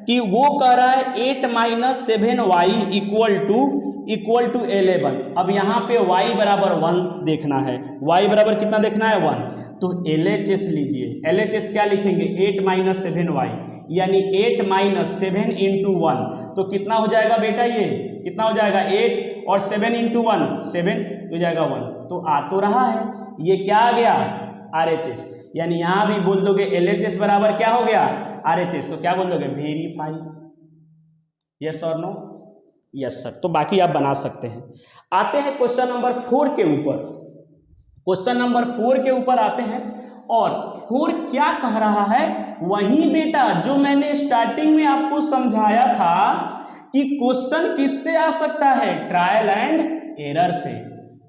Speaker 1: कि वो कह रहा है 8 - 7y इक्वल टू 11। अब यहाँ पे y बराबर 1 देखना है, y बराबर कितना देखना है, 1। तो LHS लीजिए, LHS क्या लिखेंगे, 8 - 7y, यानी 8 - 7 × 1, तो कितना हो जाएगा बेटा, ये कितना हो जाएगा, 8 और 7 × 1 7 हो जाएगा 1। तो आ तो रहा है, ये क्या आ गया, RHS, यानी यहां भी बोल दोगे LHS बराबर क्या हो गया, RHS, तो क्या बोल दोगे, वेरीफाई। यस और नो, यस सर। तो बाकी आप बना सकते हैं। आते हैं क्वेश्चन नंबर 4 के ऊपर। क्वेश्चन नंबर 4 के ऊपर आते हैं, और 4 क्या कह रहा है, वही बेटा जो मैंने स्टार्टिंग में आपको समझाया था कि क्वेश्चन किससे आ सकता है, ट्रायल एंड एरर से।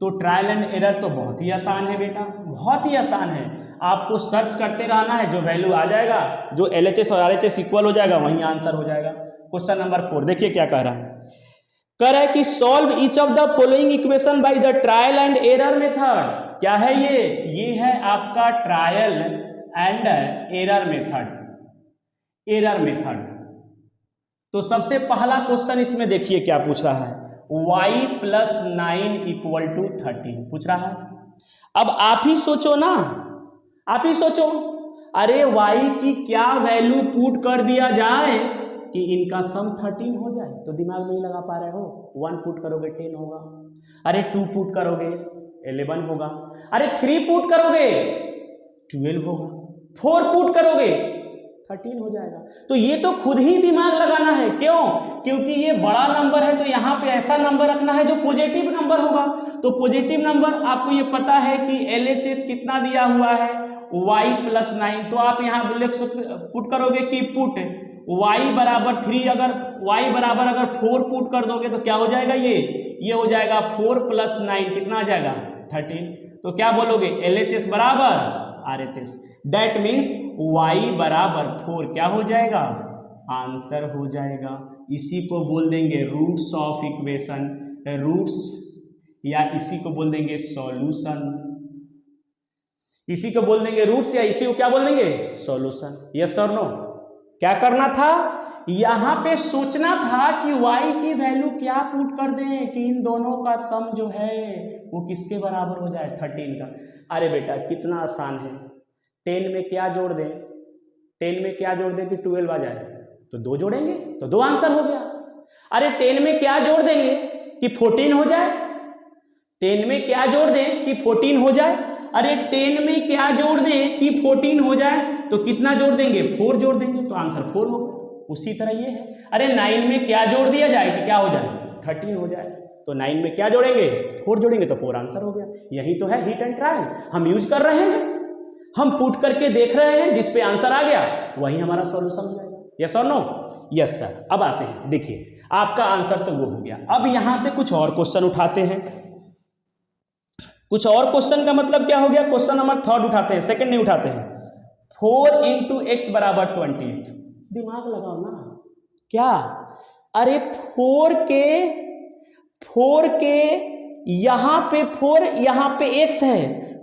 Speaker 1: तो ट्रायल एंड एरर तो बहुत ही आसान है बेटा, बहुत ही आसान है। आपको सर्च करते रहना है, जो वैल्यू आ जाएगा, जो LHS और RHS इक्वल हो जाएगा, वही आंसर हो जाएगा। क्वेश्चन नंबर 4 देखिए क्या कह रहा है, कह रहा है कि solve each of the following equation by the trial and error method. क्या है ये है आपका trial and error method, error method. तो सबसे पहला क्वेश्चन इसमें देखिए क्या पूछ रहा है, y + 9 = 13 पूछ रहा है। अब आप ही सोचो ना, आप ही सोचो, अरे y की क्या वैल्यू पुट कर दिया जाए कि इनका सम 13 हो जाए, तो दिमाग नहीं लगा पा रहे हो। 1 पुट करोगे 10 होगा, अरे 2 पुट करोगे 11 होगा, अरे 3 पुट करोगे 12 होगा, 4 पुट करोगे 13 हो जाएगा। तो ये तो खुद ही दिमाग लगाना है, क्यों, क्योंकि ये बड़ा नंबर है, तो यहाँ पे ऐसा नंबर रखना है जो पॉजिटिव नंबर होगा। तो पॉजिटिव नंबर आपको ये पता है कि LHS कितना दिया हुआ है, y + 9, तो आप यहाँ पुट करोगे कि पुट y बराबर 3, अगर y बराबर अगर 4 पुट कर दोगे तो क्या हो जाएगा, ये हो जाएगा 4 + 9 कितना आ जाएगा, 13। तो क्या बोलोगे, LHS बराबर RHS, डेट मीन्स y बराबर 4 क्या हो जाएगा, आंसर हो जाएगा। इसी को बोल देंगे रूट्स ऑफ इक्वेशन, रूट्स, या इसी को बोल देंगे सॉल्यूशन, इसी को बोल देंगे रूट्स, या इसी को क्या बोल देंगे, सॉल्यूशन। यस और नो। क्या करना था, यहां पे सोचना था कि y की वैल्यू क्या पुट कर दें कि इन दोनों का सम जो है वो किसके बराबर हो जाए, 13 का। अरे बेटा कितना आसान है, 10 में क्या जोड़ दें, 10 में क्या जोड़ दें कि 12 आ जाए, तो 2 जोड़ेंगे तो 2 आंसर हो गया। अरे 10 में क्या जोड़ देंगे कि 14 हो जाए, 10 में क्या जोड़ दें कि 14 हो जाए, अरे 10 में क्या जोड़ दें कि 14 हो जाए, तो कितना जोड़ देंगे, 4 जोड़ देंगे, तो आंसर 4 होगा। उसी तरह ये है, अरे 9 में क्या जोड़ दिया जाए कि क्या हो जाए, 13 हो जाए, तो 9 में क्या जोड़ेंगे, 4 जोड़ेंगे, तो 4 आंसर हो गया। यही तो है हिट एंड ट्रायल, हम यूज कर रहे हैं, हम पुट करके देख रहे हैं, जिस पे आंसर आ गया वही हमारा सॉल्यूशन हो जाएगा। यस और नो, यस सर। अब आते हैं, देखिए आपका आंसर तो वो हो गया। अब यहां से कुछ और क्वेश्चन उठाते हैं। कुछ और क्वेश्चन का मतलब क्या हो गया, क्वेश्चन नंबर थर्ड उठाते हैं, सेकंड नहीं उठाते हैं। 4 इंटू एक्स बराबर 28। दिमाग लगाओ ना क्या, अरे 4 के यहां पे 4 यहां पे x है,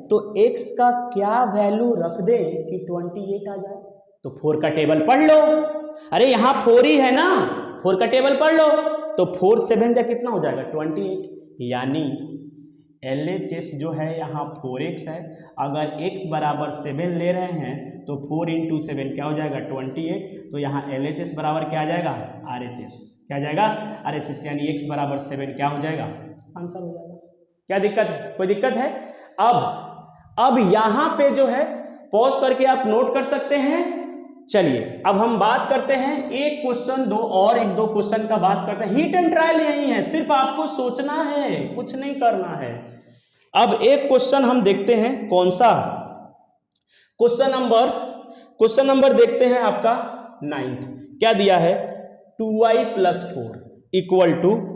Speaker 1: तो x का क्या वैल्यू रख दे कि 28 आ जाए। तो 4 का टेबल पढ़ लो, अरे यहां 4 ही है ना, 4 का टेबल पढ़ लो, तो 4 7 जा कितना हो जाएगा 28, यानी LHS जो है यहाँ 4x है। अगर x बराबर 7 ले रहे हैं तो 4 इंटू 7 क्या हो जाएगा 28, तो यहाँ LHS बराबर क्या आ जाएगा RHS, क्या आ जाएगा RHS, यानी x बराबर 7 क्या हो जाएगा आंसर हो जाएगा। क्या दिक्कत है, कोई दिक्कत है। अब यहाँ पे जो है पॉज करके आप नोट कर सकते हैं। चलिए अब हम बात करते हैं एक क्वेश्चन दो और एक दो क्वेश्चन का बात करते हैं। हिट एंड ट्रायल यही है, सिर्फ आपको सोचना है, कुछ नहीं करना है। अब एक क्वेश्चन हम देखते हैं, कौन सा क्वेश्चन नंबर देखते हैं आपका 9th। क्या दिया है 2y + 4 =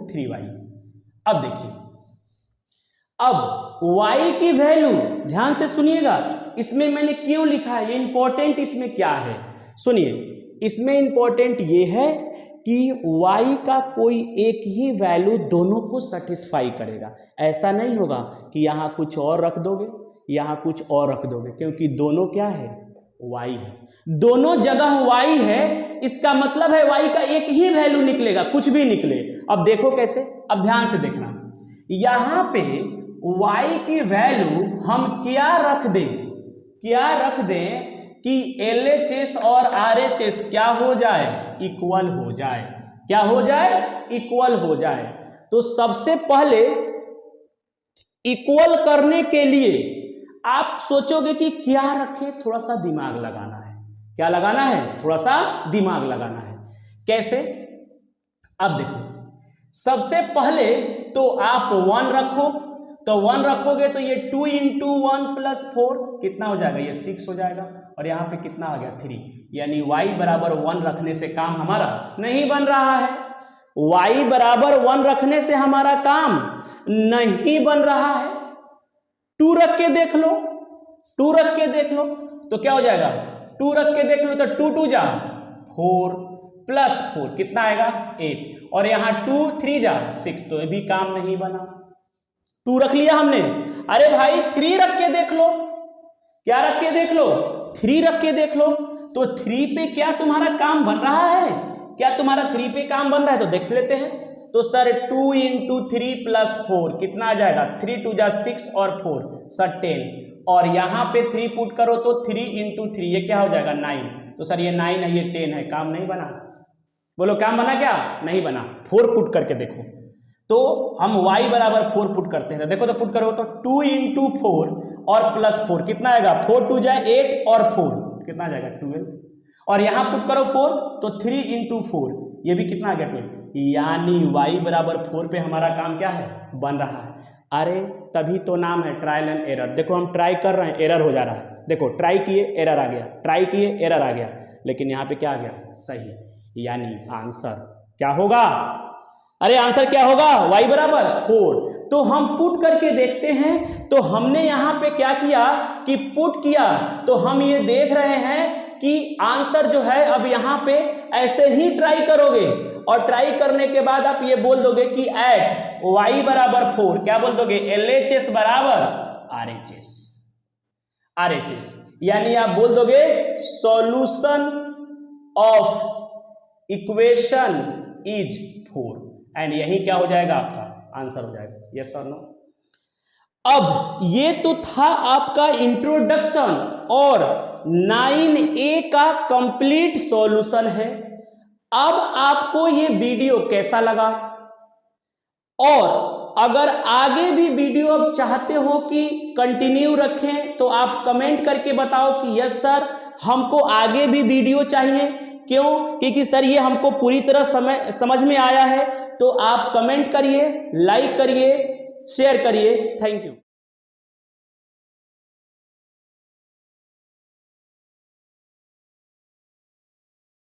Speaker 1: 3y। अब देखिए, अब y की वैल्यू ध्यान से सुनिएगा, इसमें मैंने क्यों लिखा है, ये इंपॉर्टेंट इसमें क्या है सुनिए। इसमें इंपॉर्टेंट ये है कि y का कोई एक ही वैल्यू दोनों को सेटिस्फाई करेगा। ऐसा नहीं होगा कि यहाँ कुछ और रख दोगे, यहाँ कुछ और रख दोगे, क्योंकि दोनों क्या है y है, दोनों जगह y है, इसका मतलब है y का एक ही वैल्यू निकलेगा, कुछ भी निकले। अब देखो कैसे, अब ध्यान से देखना, यहाँ पे y की वैल्यू हम क्या रख दें कि LHS और RHS क्या हो जाए इक्वल हो जाए, क्या हो जाए इक्वल हो जाए। तो सबसे पहले इक्वल करने के लिए आप सोचोगे कि क्या रखें, थोड़ा सा दिमाग लगाना है। क्या लगाना है, थोड़ा सा दिमाग लगाना है। कैसे, अब देखो, सबसे पहले तो आप 1 रखो, तो 1 रखोगे तो ये 2 इंटू 1 + 4 कितना हो जाएगा, ये 6 हो जाएगा, और यहाँ पे कितना आ गया 3, यानी y बराबर 1 रखने से काम हमारा नहीं बन रहा है। y बराबर 1 रखने से हमारा काम नहीं बन रहा है। 2 रख के देख लो, 2 रख के देख लो तो क्या हो जाएगा, 2 रख के देख लो तो 2 2 जा 4 + 4 कितना आएगा 8, और यहाँ 2 3 जा 6, तो ये भी काम नहीं बना। 2 रख लिया हमने, अरे भाई 3 रख के देख लो, क्या रख के देख लो 3 रख के देख लो, तो 3 पे क्या तुम्हारा काम बन रहा है, क्या तुम्हारा 3 पे काम बन रहा है, तो देख लेते हैं। तो सर 2 इंटू 3 + 4 कितना आ जाएगा, 3 2 जा 6 और 4 सर 10, और यहाँ पे 3 पुट करो तो 3 इंटू 3 ये क्या हो जाएगा 9, तो सर ये 9 है ये 10 है, काम नहीं बना। बोलो काम बना क्या, नहीं बना। 4 पुट करके देखो, तो हम y बराबर 4 पुट करते हैं, देखो तो पुट करो तो 2 इंटू 4 और +4 कितना आएगा, 4 2 जाए 8 और 4 कितना आ जाएगा 12, और यहाँ पुट करो 4 तो 3 इंटू 4 ये भी कितना आ गया 12, यानी y बराबर 4 पे हमारा काम क्या है बन रहा है। अरे तभी तो नाम है ट्रायल एंड एरर। देखो हम ट्राई कर रहे हैं, एरर हो जा रहा है, देखो ट्राई किए एरर आ गया, ट्राई किए एरर आ गया, लेकिन यहाँ पे क्या आ गया सही, यानी आंसर क्या होगा, अरे आंसर क्या होगा y बराबर 4। तो हम पुट करके देखते हैं, तो हमने यहाँ पे क्या किया कि पुट किया, तो हम ये देख रहे हैं कि आंसर जो है अब यहाँ पे ऐसे ही ट्राई करोगे, और ट्राई करने के बाद आप ये बोल दोगे कि एट y बराबर 4 क्या बोल दोगे LHS बराबर RHS, यानी आप बोल दोगे solution of equation is 4, and यही क्या हो जाएगा आपका आंसर हो जाएगा, यस और नो। अब ये तो था आपका इंट्रोडक्शन और 9A का कंप्लीट सॉल्यूशन है। अब आपको ये वीडियो कैसा लगा, और अगर आगे भी वीडियो अब चाहते हो कि कंटिन्यू रखें तो आप कमेंट करके बताओ कि यस सर हमको आगे भी वीडियो चाहिए। क्यों, क्योंकि सर ये हमको पूरी तरह समझ में आया है। तो आप कमेंट करिए, लाइक करिए, शेयर करिए। Thank you.